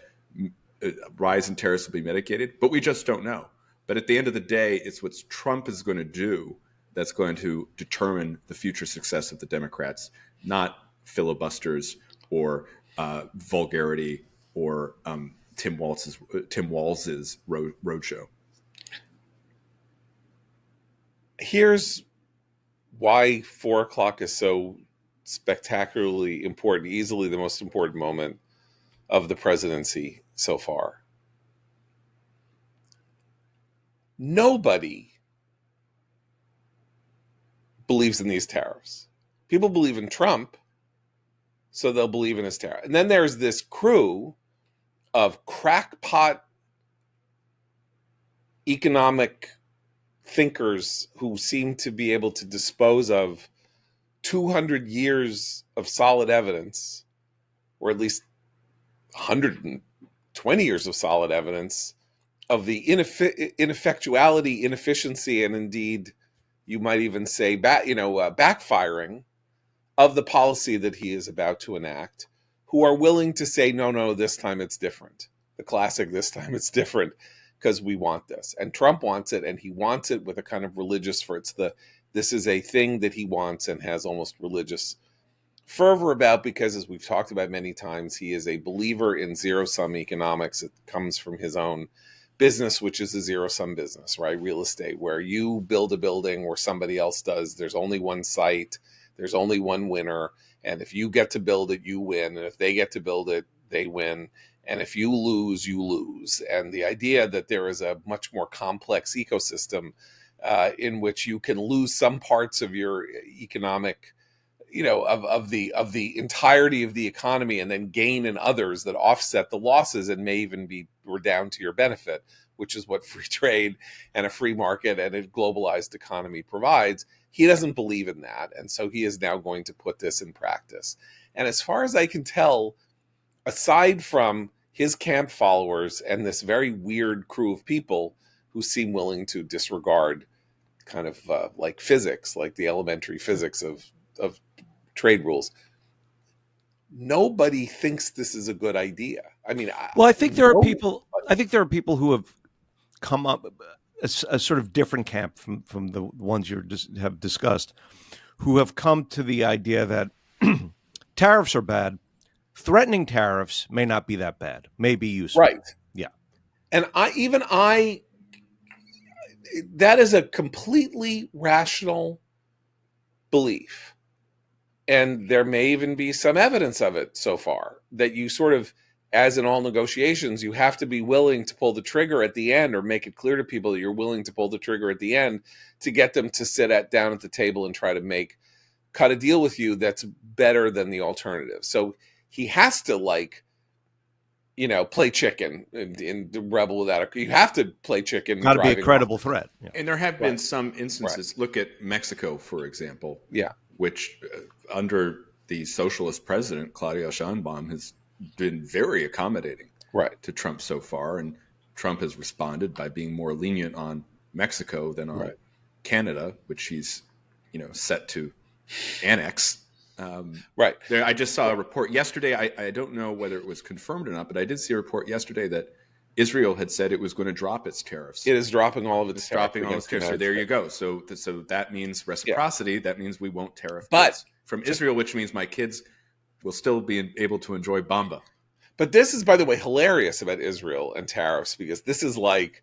rise in tariffs will be mitigated. But we just don't know. But at the end of the day, it's what Trump is going to do that's going to determine the future success of the Democrats, not filibusters or vulgarity or Tim Walz's roadshow. Here's why 4 o'clock is so spectacularly important, easily the most important moment of the presidency so far. Nobody believes in these tariffs. People believe in Trump, so they'll believe in his tariff. And then there's this crew of crackpot economic thinkers who seem to be able to dispose of 200 years of solid evidence, or at least 120 years of solid evidence of the ineffectuality, inefficiency, and indeed, you might even say, backfiring of the policy that he is about to enact, who are willing to say, no, this time it's different. The classic, this time it's different, because we want this. And Trump wants it, and he wants it with a kind of religious, this is a thing that he wants and has almost religious fervor about, because as we've talked about many times, he is a believer in zero-sum economics. It comes from his own business, which is a zero-sum business, right? Real estate, where you build a building or somebody else does. There's only one site. There's only one winner. And if you get to build it, you win. And if they get to build it, they win. And if you lose, you lose. And the idea that there is a much more complex ecosystem in which you can lose some parts of your economic, of the entirety of the economy, and then gain in others that offset the losses and may even be down to your benefit, which is what free trade and a free market and a globalized economy provides. He doesn't believe in that. And so he is now going to put this in practice. And as far as I can tell, aside from his camp followers and this very weird crew of people who seem willing to disregard kind of like physics, like the elementary physics of trade rules, nobody thinks this is a good idea. I mean, I think there are people. I think there are people who have come up a sort of different camp from the ones you have discussed, who have come to the idea that tariffs are bad. Threatening tariffs may not be that bad. May be useful. Right. Yeah. And that is a completely rational belief. And there may even be some evidence of it so far, that you sort of, as in all negotiations, you have to be willing to pull the trigger at the end, or make it clear to people that you're willing to pull the trigger at the end to get them to sit down at the table and try to cut a deal with you that's better than the alternative. So he has to play chicken in the rebel without you have to play chicken. Got to be a credible threat. Yeah. And there have been some instances. Right. Look at Mexico, for example. Yeah. Which under the socialist president, Claudia Sheinbaum, has been very accommodating to Trump so far. And Trump has responded by being more lenient on Mexico than on Canada, which he's, set to annex. I just saw a report yesterday. I don't know whether it was confirmed or not, but I did see a report yesterday that Israel had said it was going to drop its tariffs. It is dropping all of its tariffs. So there you go. So that means reciprocity. Yeah. That means we won't tariff from Israel, which means my kids will still be able to enjoy Bamba. But this is, by the way, hilarious about Israel and tariffs, because this is like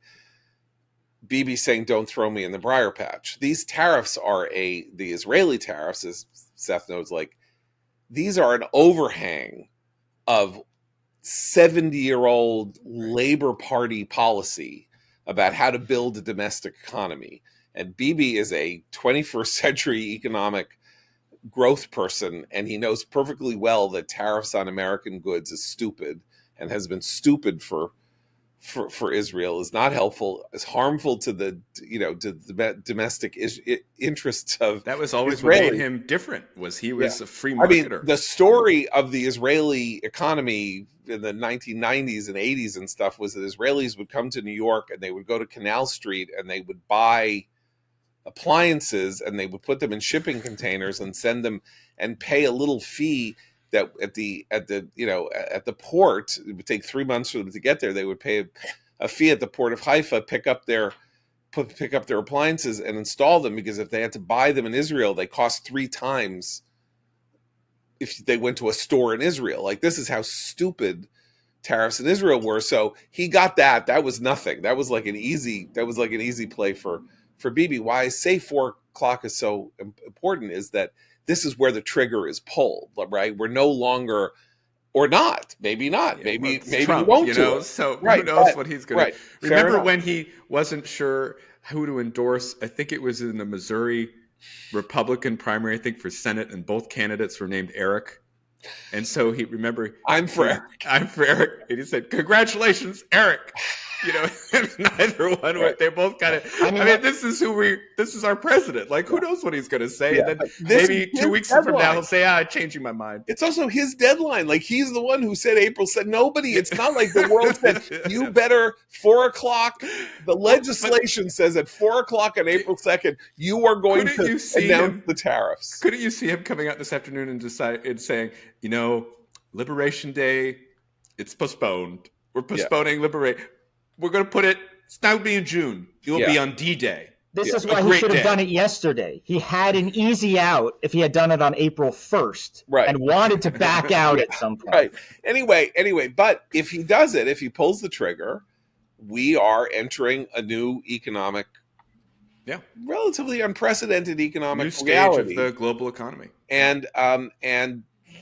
Bibi saying, "Don't throw me in the briar patch." These tariffs are the Israeli tariffs, as Seth knows, like these are an overhang of 70-year-old Labor Party policy about how to build a domestic economy. And Bibi is a 21st century economic growth person, and he knows perfectly well that tariffs on American goods is stupid and has been stupid for Israel, is not helpful, is harmful to the domestic interests of That was always Israeli. what made him different. Was he was a free I mean, marketer. the story of the Israeli economy in the 1990s and 80s and stuff was that Israelis would come to New York and they would go to Canal Street and they would buy appliances and they would put them in shipping containers and send them and pay a little fee that at the port. It would take 3 months for them to get there. They would pay a fee at the port of Haifa, pick up their appliances and install them, because if they had to buy them in Israel, they cost 3 times if they went to a store in Israel. Like, this is how stupid tariffs in Israel were. So he got that. That was nothing. That was like an easy play for Bibi. Why I say 4 o'clock is so important is that this is where the trigger is pulled, right? We're no longer, or not, maybe not, Yeah, maybe Trump, he won't you do know. it. So Right, who knows but- what he's going to right, fair remember enough. when he wasn't sure who to endorse. I think it was in the Missouri Republican primary, I think, for Senate, and both candidates were named Eric. And so I'm for Eric. I'm for Eric. And he said, "Congratulations, Eric." You know, neither one. Right. They both kind of. I mean, this is our president. Like, who knows what he's going to say? Yeah, And then this maybe is 2 his weeks from now deadline. he'll say, "I'm changing my mind." It's also his deadline. Like, he's the one who said April said nobody. It's not like the world said you better 4 o'clock. The legislation says at 4 o'clock on April 2nd, you are going Couldn't to you see announce him- the tariffs. Couldn't you see him coming out this afternoon and saying, you know, Liberation Day, it's postponed. We're postponing Liberation. We're going to put it. It's now be in June. It will be on D-Day. This Yeah. is why A he great should have day. done it yesterday. He had an easy out if he had done it on April 1st, Right. and wanted to back out at some point. Right. Anyway, but if he does it, if he pulls the trigger, we are entering a new economic, relatively unprecedented economic New stage reality. of the global economy. And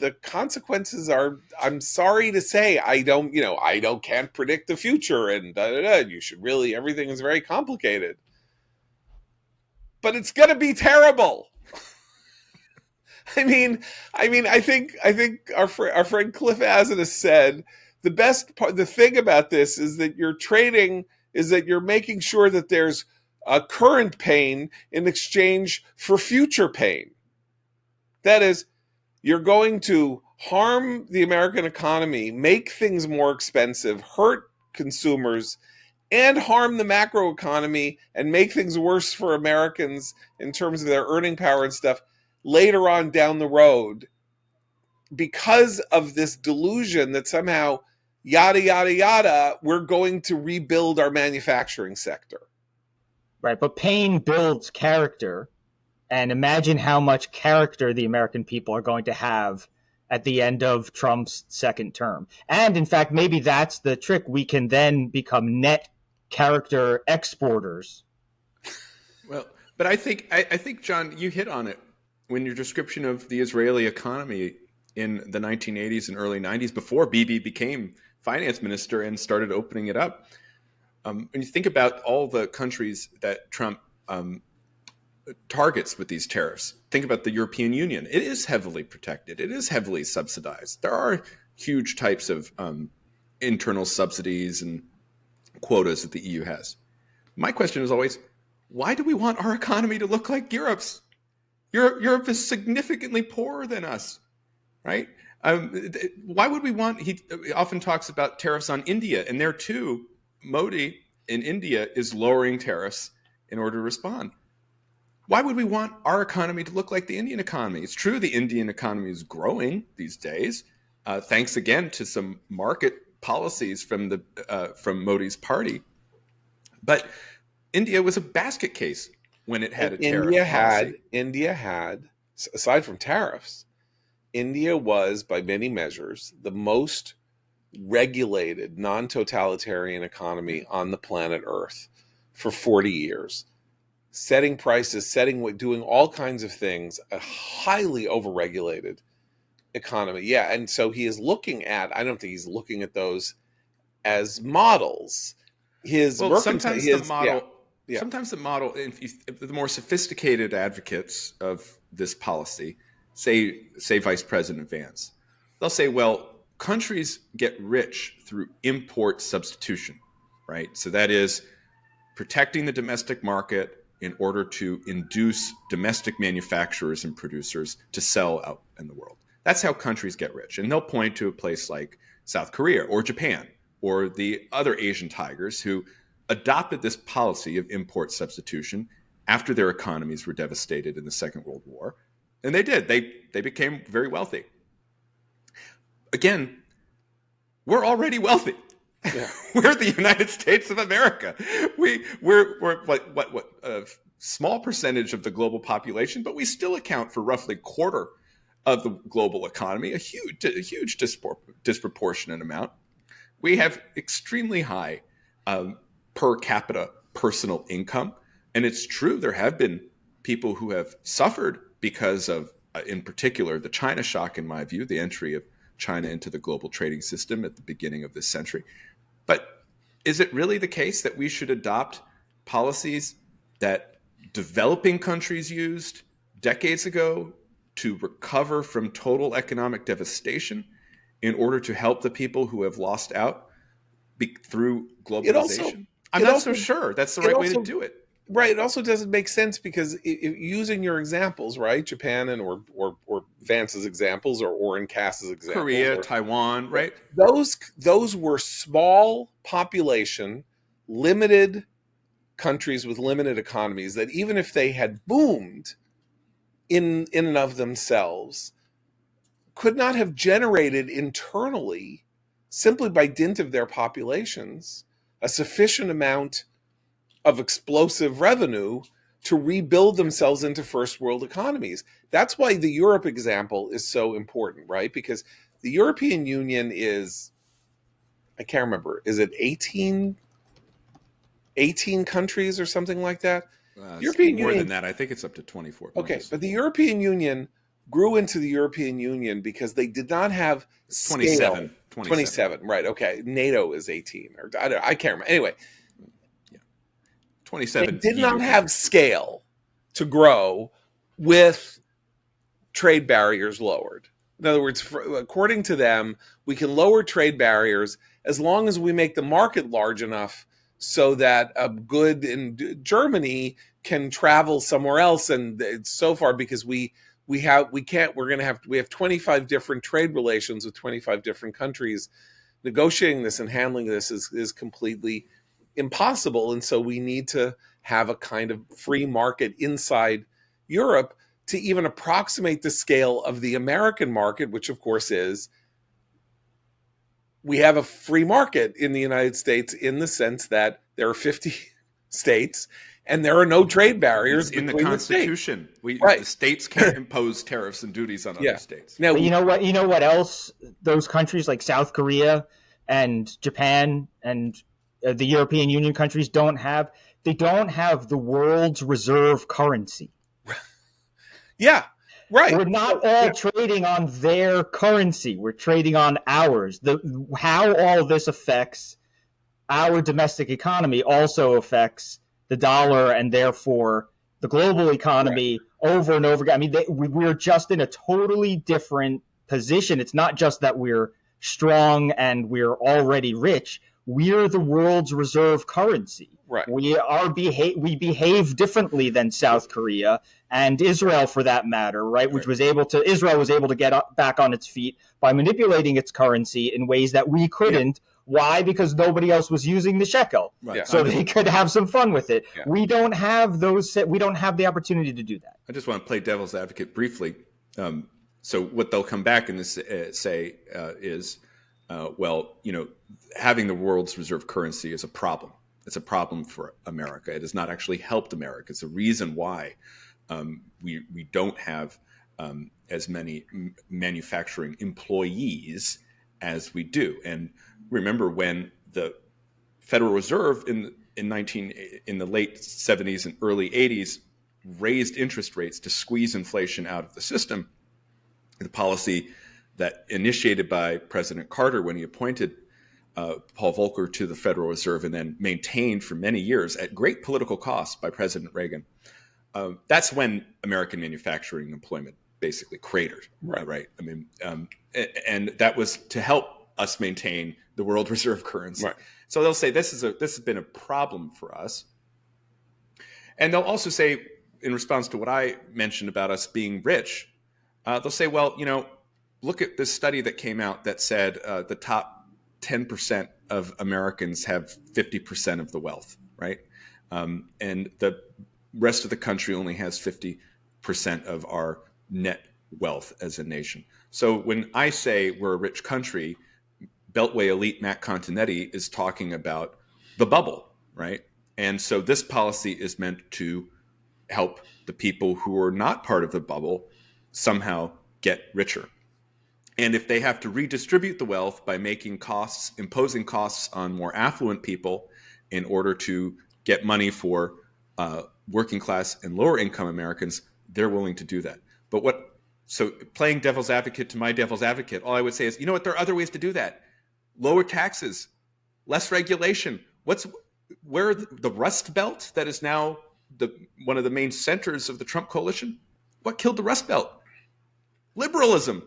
the consequences are, I'm sorry to say, I can't predict the future, and you should really, everything is very complicated, but it's going to be terrible. I think our friend Cliff Asina said the best part, the thing about this is that you're making sure that there's a current pain in exchange for future pain. That is, you're going to harm the American economy, make things more expensive, hurt consumers, and harm the macro economy and make things worse for Americans in terms of their earning power and stuff later on down the road, because of this delusion that somehow, yada, yada, yada, we're going to rebuild our manufacturing sector. Right, but pain builds character. And imagine how much character the American people are going to have at the end of Trump's second term. And in fact, maybe that's the trick. We can then become net character exporters. Well, but I think, John, you hit on it when your description of the Israeli economy in the 1980s and early 90s, before Bibi became finance minister and started opening it up. When you think about all the countries that Trump targets with these tariffs, think about the European Union. It is heavily protected. It is heavily subsidized. There are huge types of internal subsidies and quotas that the EU has. My question is always, why do we want our economy to look like Europe's? Europe is significantly poorer than us, right? Why would we want? He often talks about tariffs on India, and there too, Modi in India is lowering tariffs in order to respond. Why would we want our economy to look like the Indian economy? It's true the Indian economy is growing these days, thanks again to some market policies from Modi's party. But India was a basket case when it had a tariff policy. India had, aside from tariffs, India was, by many measures, the most regulated non-totalitarian economy on the planet Earth for 40 years, setting prices, doing all kinds of things, a highly overregulated economy. Yeah, and so he is looking at, I don't think he's looking at those as models. His mercantile, yeah. Sometimes the model, if the more sophisticated advocates of this policy, say Vice President Vance, they'll say, well, countries get rich through import substitution, right? So that is protecting the domestic market in order to induce domestic manufacturers and producers to sell out in the world. That's how countries get rich. And they'll point to a place like South Korea or Japan or the other Asian tigers who adopted this policy of import substitution after their economies were devastated in the Second World War. And they did. They became very wealthy. Again, we're already wealthy. Yeah. We're the United States of America. We're what a small percentage of the global population, but we still account for roughly a quarter of the global economy, a huge disproportionate amount. We have extremely high per capita personal income. And it's true, there have been people who have suffered because of, in particular, the China shock, in my view, the entry of China into the global trading system at the beginning of this century. But is it really the case that we should adopt policies that developing countries used decades ago to recover from total economic devastation in order to help the people who have lost out through globalization? I'm not so sure that's the right way to do it. Right. It also doesn't make sense because using your examples, right, Japan and or Vance's examples or Oren Cass's examples, Korea, Taiwan, right? Those were small population, limited countries with limited economies that even if they had boomed in and of themselves, could not have generated internally, simply by dint of their populations, a sufficient amount of explosive revenue to rebuild themselves into first world economies. That's why the Europe example is so important, right? Because the European Union is, I can't remember, is it 18 countries or something like that? European more Union, than that. I think it's up to 24. Okay, but the European Union grew into the European Union because they did not have 27. 27, right? Okay, NATO is 18, or I can't remember. Anyway, 27. They did not have scale to grow with trade barriers lowered. In other words, according to them, we can lower trade barriers as long as we make the market large enough so that a good in Germany can travel somewhere else. And it's so far because we have 25 different trade relations with 25 different countries. Negotiating this and handling this is completely impossible. And so we need to have a kind of free market inside Europe to even approximate the scale of the American market, which of course is, we have a free market in the United States in the sense that there are 50 states and there are no trade barriers in the Constitution. The states can't impose tariffs and duties on other states. Now, you know what else those countries like South Korea and Japan and the European Union countries don't have? They don't have the world's reserve currency. Yeah, right. We're not all trading on their currency. We're trading on ours. How all this affects our domestic economy also affects the dollar and therefore the global economy over and over again. I mean, we're just in a totally different position. It's not just that we're strong and we're already rich. We're the world's reserve currency. Right. We behave differently than South Korea and Israel, for that matter, right? Which was Israel was able to get back on its feet by manipulating its currency in ways that we couldn't. Yeah. Why? Because nobody else was using the shekel, so they could have some fun with it. Yeah. We don't have we don't have the opportunity to do that. I just want to play devil's advocate briefly. So what they'll come back and say is, well, having the world's reserve currency is a problem. It's a problem for America. It has not actually helped America. It's a reason why we don't have as many manufacturing employees as we do. And remember, when the Federal Reserve in in the late 70s and early 80s raised interest rates to squeeze inflation out of the system. The policy that initiated by President Carter when he appointed Paul Volcker to the Federal Reserve and then maintained for many years at great political cost by President Reagan. That's when American manufacturing and employment basically cratered, right? I mean, and that was to help us maintain the world reserve currency. Right. So they'll say this has been a problem for us, and they'll also say, in response to what I mentioned about us being rich, they'll say, well, look at this study that came out that said the top 10% of Americans have 50% of the wealth, right? And the rest of the country only has 50% of our net wealth as a nation. So when I say we're a rich country, Beltway elite Matt Continetti is talking about the bubble, right? And so this policy is meant to help the people who are not part of the bubble somehow get richer. And if they have to redistribute the wealth by imposing costs on more affluent people in order to get money for working class and lower income Americans, they're willing to do that. So playing devil's advocate to my devil's advocate, all I would say is, there are other ways to do that. Lower taxes, less regulation. Where the Rust Belt that is now one of the main centers of the Trump coalition? What killed the Rust Belt? Liberalism.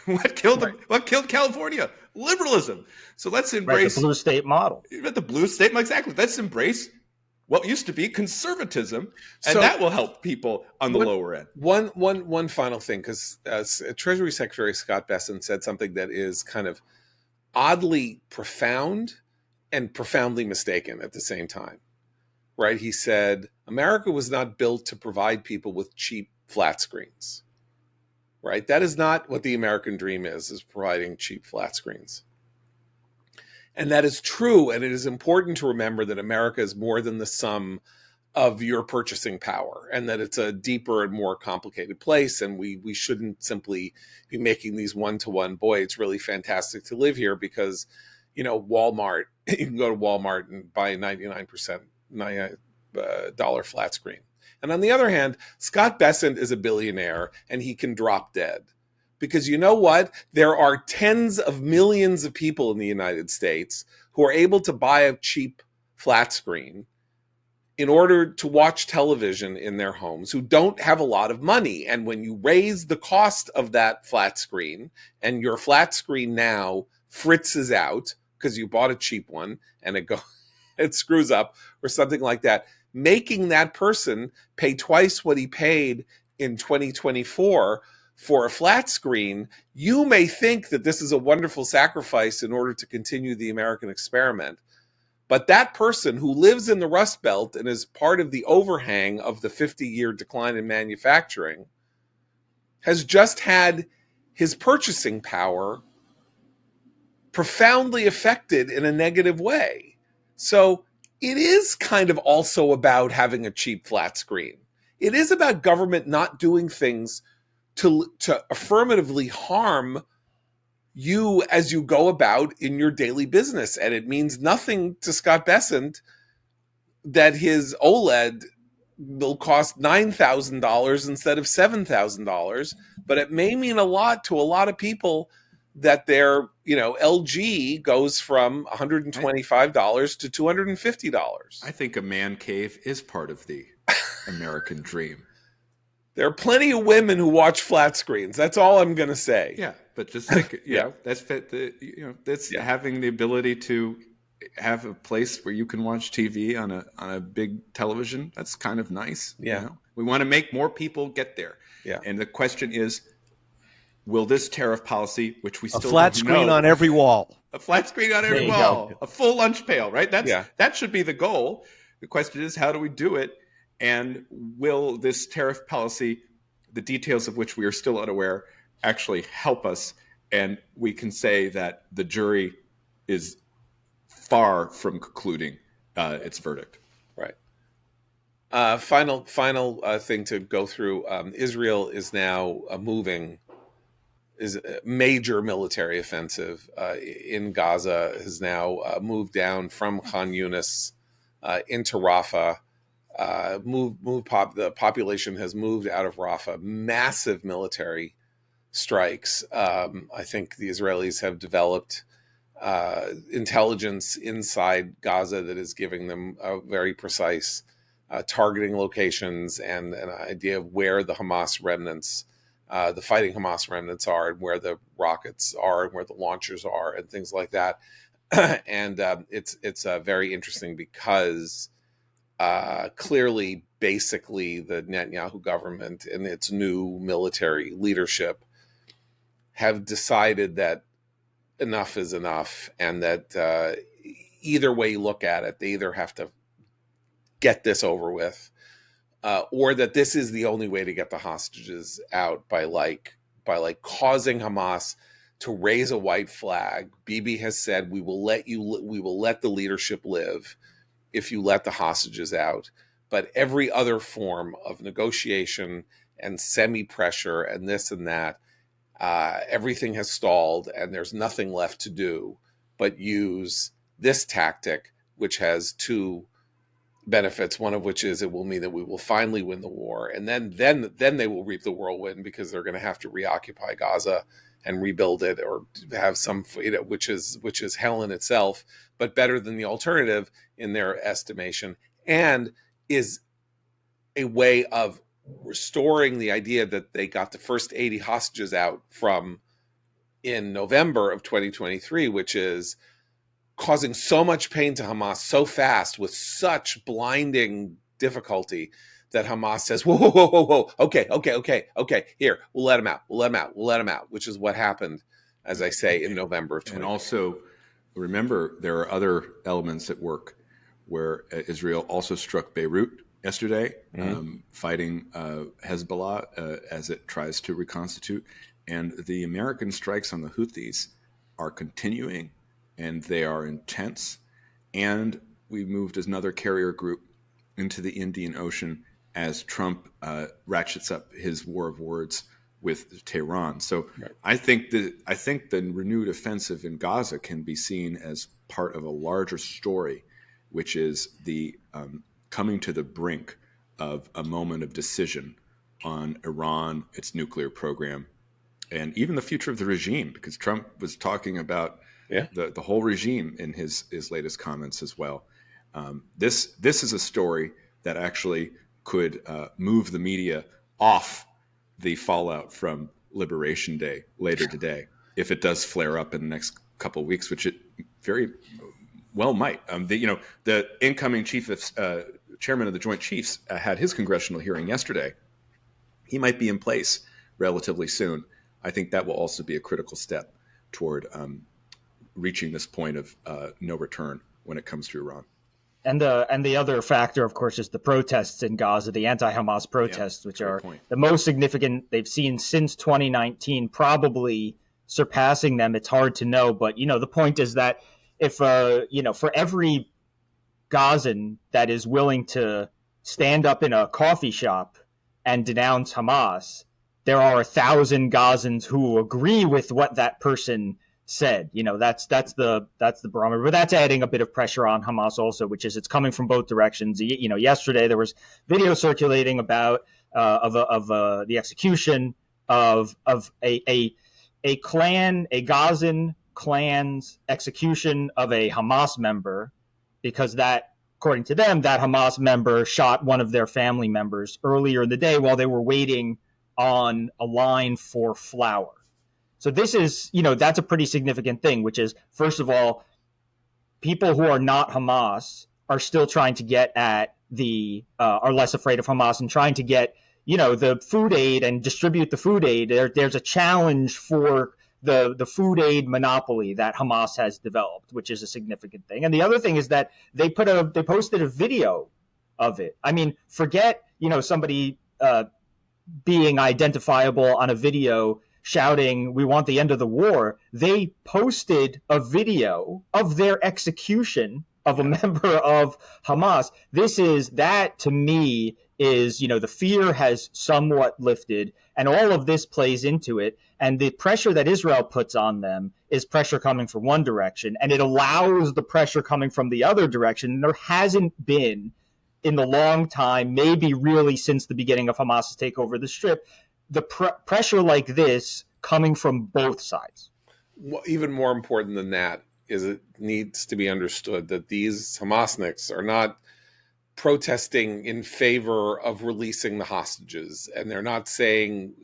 What killed California? Liberalism. So let's embrace the blue state model. The blue state, exactly. Let's embrace what used to be conservatism, and that will help people on the lower end. One final thing, because Treasury Secretary Scott Bessent said something that is kind of oddly profound and profoundly mistaken at the same time, right? He said, America was not built to provide people with cheap flat screens, right? That is not what the American dream is providing cheap flat screens. And that is true. And it is important to remember that America is more than the sum of your purchasing power, and that it's a deeper and more complicated place. And we shouldn't simply be making these one-to-one, boy, it's really fantastic to live here because, Walmart, you can go to Walmart and buy a $99 flat screen. And on the other hand, Scott Bessent is a billionaire and he can drop dead. Because you know what? There are tens of millions of people in the United States who are able to buy a cheap flat screen in order to watch television in their homes, who don't have a lot of money. And when you raise the cost of that flat screen, and your flat screen now fritzes out because you bought a cheap one and it screws up or something like that, making that person pay twice what he paid in 2024 for a flat screen, you may think that this is a wonderful sacrifice in order to continue the American experiment. But that person who lives in the Rust Belt and is part of the overhang of the 50-year decline in manufacturing has just had his purchasing power profoundly affected in a negative way. So it is kind of also about having a cheap flat screen. It is about government not doing things to affirmatively harm you as you go about in your daily business. And it means nothing to Scott Bessent that his OLED will cost $9,000 instead of $7,000, but it may mean a lot to a lot of people that their, LG goes from $125 to $250. I think a man cave is part of the American dream. There are plenty of women who watch flat screens. That's all I'm going to say. Yeah, but just think, that's having the ability to have a place where you can watch TV on a big television. That's kind of nice. Yeah, we want to make more people get there. Yeah, and the question is, will this tariff policy, which we still a flat screen on every wall, a flat screen on every wall, a full lunch pail, right? That should be the goal. The question is, how do we do it? And will this tariff policy, the details of which we are still unaware, actually help us? And we can say that the jury is far from concluding its verdict. Right. Final thing to go through. Israel is now is a major military offensive in Gaza, has now moved down from Khan Yunis into Rafah. The population has moved out of Rafah. Massive military strikes. I think the Israelis have developed intelligence inside Gaza that is giving them a very precise targeting locations and an idea of where the Hamas remnants, the fighting Hamas remnants are, and where the rockets are, and where the launchers are, and things like that. And it's very interesting because clearly, basically, the Netanyahu government and its new military leadership have decided that enough is enough, and that either way you look at it, they either have to get this over with, or that this is the only way to get the hostages out by causing Hamas to raise a white flag. Bibi has said, we will let the leadership live if you let the hostages out. But every other form of negotiation and semi-pressure and this and that, everything has stalled, and there's nothing left to do but use this tactic, which has two benefits, one of which is it will mean that we will finally win the war, and then they will reap the whirlwind, because they're going to have to reoccupy Gaza and rebuild it, or have some, which is hell in itself, but better than the alternative in their estimation, and is a way of restoring the idea that they got the first 80 hostages out from in November of 2023, which is causing so much pain to Hamas so fast with such blinding difficulty that Hamas says, whoa, okay, here, we'll let him out, which is what happened, as I say, in November of 2023. And also, remember, there are other elements at work where Israel also struck Beirut yesterday, fighting Hezbollah as it tries to reconstitute. And the American strikes on the Houthis are continuing, and they are intense. And we moved as another carrier group into the Indian Ocean as Trump ratchets up his war of words with Tehran. So right. I think the renewed offensive in Gaza can be seen as part of a larger story, which is the coming to the brink of a moment of decision on Iran, its nuclear program, and even the future of the regime, because Trump was talking about the whole regime in his latest comments as well. This is a story that actually could move the media off the fallout from Liberation Day later today, if it does flare up in the next couple of weeks, which it very well might. The incoming chairman of the Joint Chiefs had his congressional hearing yesterday. He might be in place relatively soon. I think that will also be a critical step toward reaching this point of no return when it comes to Iran. And the other factor, of course, is the protests in Gaza, the anti-Hamas protests, which are the most significant they've seen since 2019, probably surpassing them. It's hard to know, but the point is that if for every Gazan that is willing to stand up in a coffee shop and denounce Hamas, there are 1,000 Gazans who agree with what that person said. That's the barometer, but that's adding a bit of pressure on Hamas also, which is it's coming from both directions. Yesterday there was video circulating about the execution of a Gazan clan's execution of a Hamas member, because that, according to them, that Hamas member shot one of their family members earlier in the day while they were waiting on a line for flour. So this is, that's a pretty significant thing, which is, first of all, people who are not Hamas are still trying to get at are less afraid of Hamas and trying to get, the food aid and distribute the food aid. There's a challenge for the food aid monopoly that Hamas has developed, which is a significant thing. And the other thing is that they posted a video of it. I mean, forget, somebody being identifiable on a video shouting, "We want the end of the war." They posted a video of their execution of a member of Hamas. That to me is, the fear has somewhat lifted, And all of this plays into it. And the pressure that Israel puts on them is pressure coming from one direction, and it allows the pressure coming from the other direction. And there hasn't been in the long time, maybe really since the beginning of Hamas's takeover of the Strip, the pressure like this coming from both sides. Even more important than that is it needs to be understood that these Hamasniks are not protesting in favor of releasing the hostages. And they're not saying,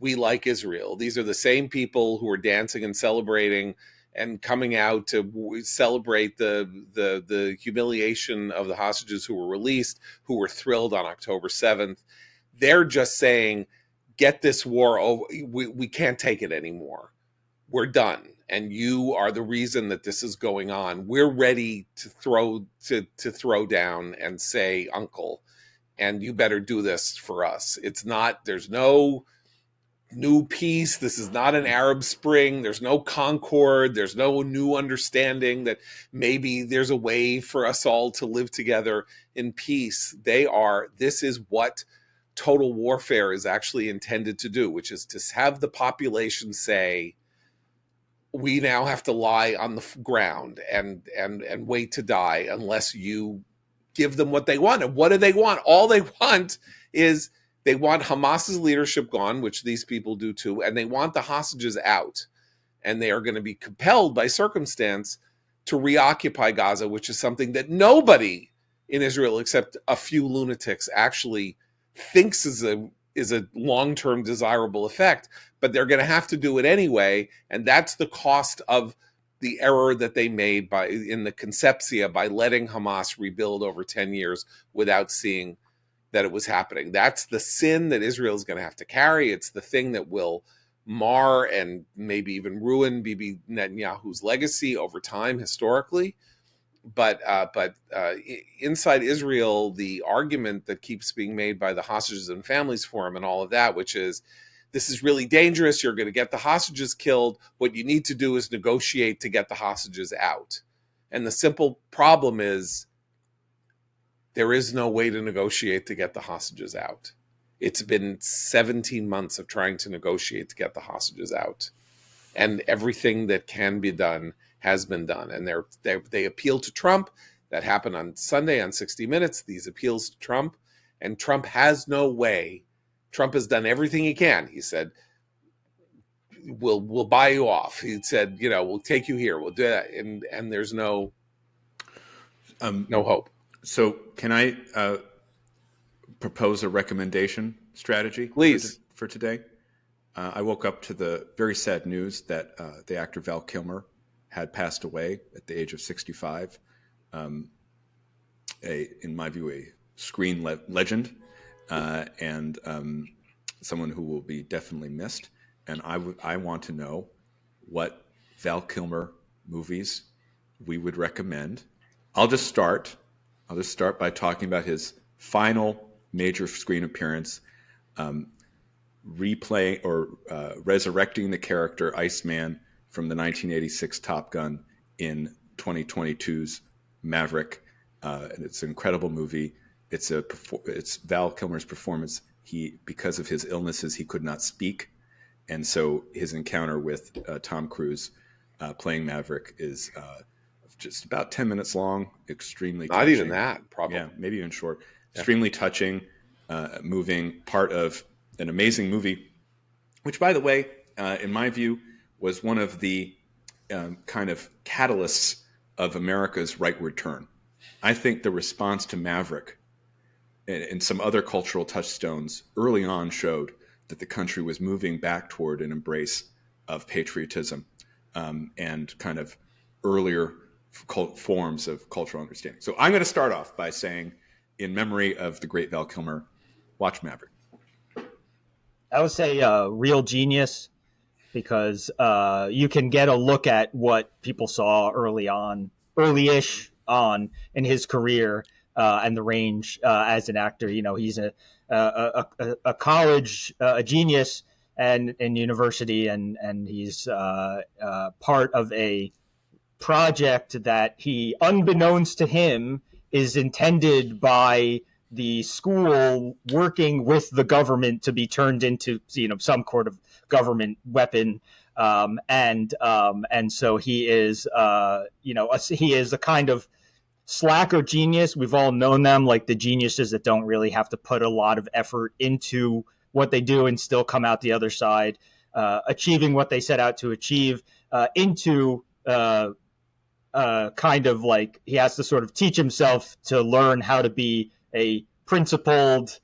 we like Israel. These are the same people who are dancing and celebrating and coming out to celebrate the humiliation of the hostages who were released, who were thrilled on October 7th. They're just saying, get this war over. We can't take it anymore. We're done. And you are the reason that this is going on. We're ready to throw down and say, uncle, and you better do this for us. There's no new peace. This is not an Arab Spring. There's no concord. There's no new understanding that maybe there's a way for us all to live together in peace. This is what total warfare is actually intended to do, which is to have the population say, we now have to lie on the ground and wait to die unless you give them what they want. And what do they want? All they want is they want Hamas's leadership gone, which these people do too, and they want the hostages out. And they are going to be compelled by circumstance to reoccupy Gaza, which is something that nobody in Israel, except a few lunatics, actually thinks is a long-term desirable effect. But they're going to have to do it anyway, and that's the cost of the error that they made in the conceptia by letting Hamas rebuild over 10 years without seeing that it was happening. That's the sin that Israel is going to have to carry. It's the thing that will mar and maybe even ruin Bibi Netanyahu's legacy over time historically. But inside Israel, the argument that keeps being made by the Hostages and Families Forum and all of that, which is, this is really dangerous. You're going to get the hostages killed. What you need to do is negotiate to get the hostages out. And the simple problem is there is no way to negotiate to get the hostages out. It's been 17 months of trying to negotiate to get the hostages out. And everything that can be done has been done. And they appeal to Trump. That happened on Sunday on 60 Minutes, these appeals to Trump. And Trump has no way. Trump has done everything he can. He said, we'll buy you off. He said, we'll take you here. We'll do that. And there's no hope. So can I propose a recommendation strategy? Please. For today? I woke up to the very sad news that the actor Val Kilmer had passed away at the age of 65. In my view, a screen legend. And someone who will be definitely missed. And I want to know what Val Kilmer movies we would recommend. I'll just start by talking about his final major screen appearance, replaying or resurrecting the character Iceman from the 1986 Top Gun in 2022's Maverick. And it's an incredible movie. It's Val Kilmer's performance. Because of his illnesses, he could not speak, and so his encounter with Tom Cruise playing Maverick is just about 10 minutes long. Extremely not touching. Even that, probably. Yeah, maybe even short. Yeah. Extremely touching, moving. Part of an amazing movie, which, by the way, in my view, was one of the kind of catalysts of America's rightward turn. I think the response to Maverick and some other cultural touchstones early on showed that the country was moving back toward an embrace of patriotism and kind of earlier forms of cultural understanding. So I'm going to start off by saying, in memory of the great Val Kilmer, watch Maverick. I would say real genius, because you can get a look at what people saw early-ish on in his career. And the range as an actor. He's a college genius and in university, and he's part of a project that he, unbeknownst to him, is intended by the school working with the government to be turned into some sort of government weapon. And so he is he is a kind of slacker genius. We've all known them, like the geniuses that don't really have to put a lot of effort into what they do and still come out the other side, achieving what they set out to achieve, into kind of like he has to sort of teach himself to learn how to be a principled,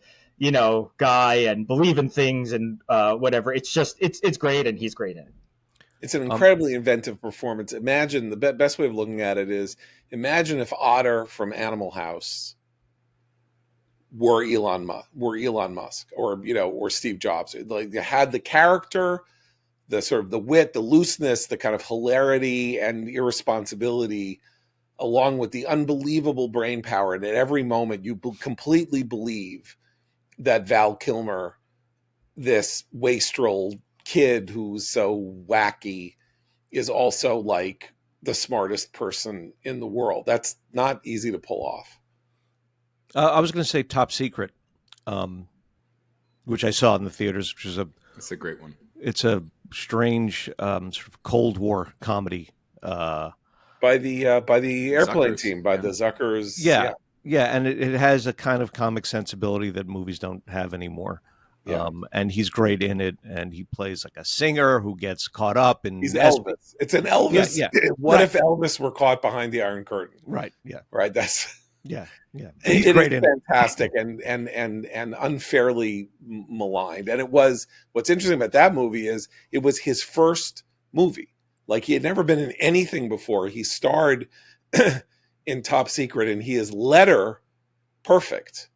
guy and believe in things and whatever. It's great, and he's great in it. It's an incredibly inventive performance. Imagine the best way of looking at it is imagine if Otter from Animal House were Elon Musk, or Steve Jobs. Like, they had the character, the sort of the wit, the looseness, the kind of hilarity and irresponsibility, along with the unbelievable brain power. And at every moment, you completely believe that Val Kilmer, this wastrel kid who's so wacky, is also like the smartest person in the world. That's not easy to pull off. I was going to say Top Secret, which I saw in the theaters, which is It's a great one. It's a strange sort of Cold War comedy. By the airplane Zuckers, team, by the Zuckers. Yeah, and it has a kind of comic sensibility that movies don't have anymore. Yeah. And he's great in it, and he plays like a singer who gets caught up in. He's Elvis. It's an Elvis. Yeah. What if Elvis were caught behind the Iron Curtain? Right. Yeah. Right. That's yeah. He's great in fantastic and unfairly maligned. And what's interesting about that movie is it was his first movie. Like, he had never been in anything before. He starred in Top Secret, and he is letter perfect.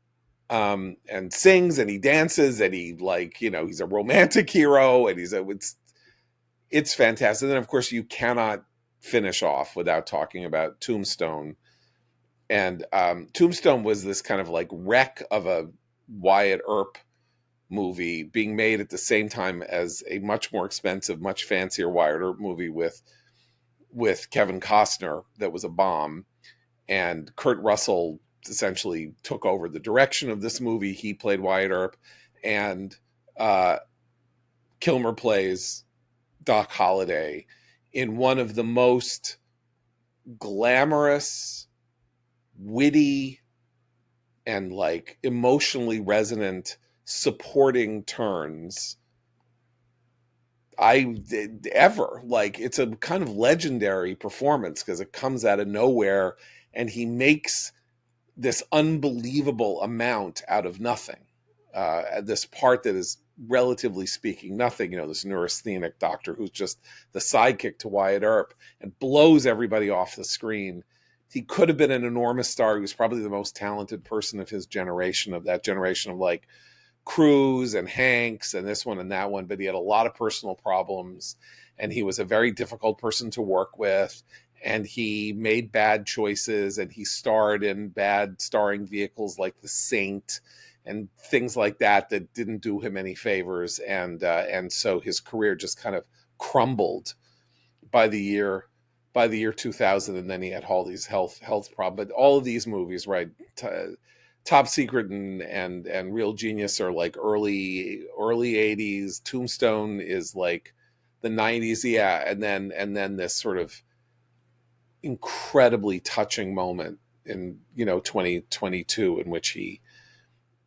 And sings and he dances and he he's a romantic hero, and it's fantastic. And then of course you cannot finish off without talking about Tombstone. And Tombstone was this kind of like wreck of a Wyatt Earp movie being made at the same time as a much more expensive, much fancier Wyatt Earp movie with Kevin Costner that was a bomb. And Kurt Russell essentially took over the direction of this movie. He played Wyatt Earp, and Kilmer plays Doc Holliday in one of the most glamorous, witty, and like emotionally resonant supporting turns ever. Like, it's a kind of legendary performance because it comes out of nowhere, and he makes this unbelievable amount out of nothing. This part that is, relatively speaking, nothing, this neurasthenic doctor who's just the sidekick to Wyatt Earp and blows everybody off the screen. He could have been an enormous star. He was probably the most talented person of his generation, of that generation of like Cruise and Hanks and this one and that one, but he had a lot of personal problems, and he was a very difficult person to work with. And he made bad choices, and he starred in bad starring vehicles like The Saint and things like that didn't do him any favors. And so his career just kind of crumbled by the year 2000. And then he had all these health problems. But all of these movies, right? Top Secret and Real Genius are like early 80s. Tombstone is like the 90s. Yeah. And then this sort of incredibly touching moment in 2022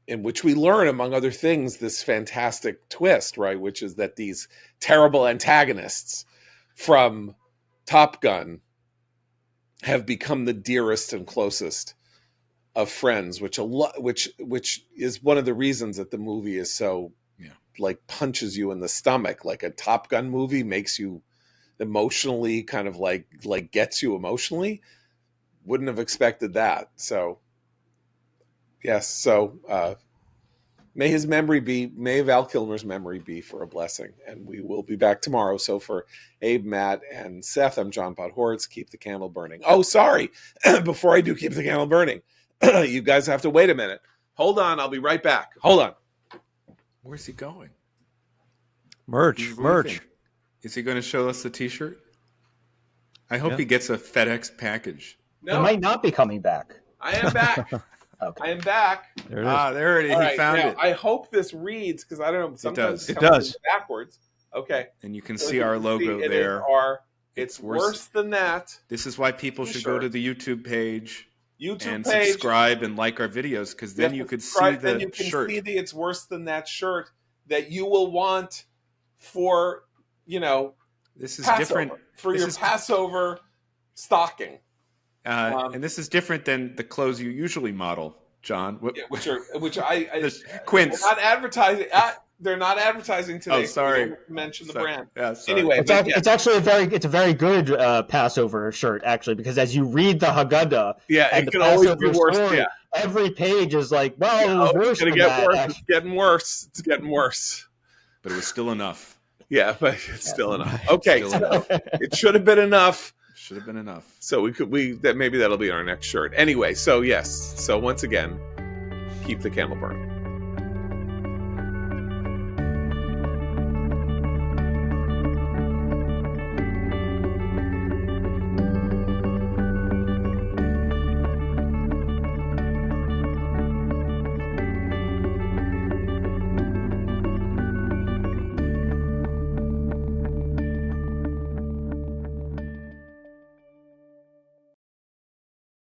in which we learn, among other things, this fantastic twist, right, which is that these terrible antagonists from Top Gun have become the dearest and closest of friends, which is one of the reasons that the movie is so like punches you in the stomach. Like, a Top Gun movie makes you emotionally kind of like gets you emotionally. Wouldn't have expected that. So yes. So may Val Kilmer's memory be for a blessing. And we will be back tomorrow. So for Abe, Matt, and Seth, I'm John Podhoretz. Keep the candle burning. Oh, sorry. Before I do keep the candle burning, you guys have to wait a minute. Hold on. I'll be right back. Hold on. Where's he going? Merch. Is he going to show us the T-shirt? I hope he gets a FedEx package. No. He might not be coming back. I am back. Okay. I am back. There it is. There it is. All He right, found now, it. I hope this reads because I don't know. Sometimes does. It comes does. in backwards. Okay. And you can So see you our can logo see it there. is our, It's it's worse than that. This is why people should go to the YouTube page and subscribe and like our videos, because then you could see then you the can shirt. see the it's worse than that shirt that you will want for, you know, This is Passover, different for this your is- Passover stocking. and this is different than the clothes you usually model, John. Yeah, which I Quince. they're not advertising. They're not advertising today. Oh, sorry. So we don't mention the brand. Yeah, sorry. Anyway, It's actually a very good Passover shirt, actually, because as you read the Haggadah and it the can always be Passover worse. story, Yeah, every page is like, well, it was worse it's gonna than get that. worse. actually. It's getting worse. It's getting worse. But it was still enough. Yeah, but it's still enough. Okay, Still so enough. it should have been enough. Should have been enough. So maybe that'll be our next shirt. Anyway, so yes. So once again, keep the candle burning.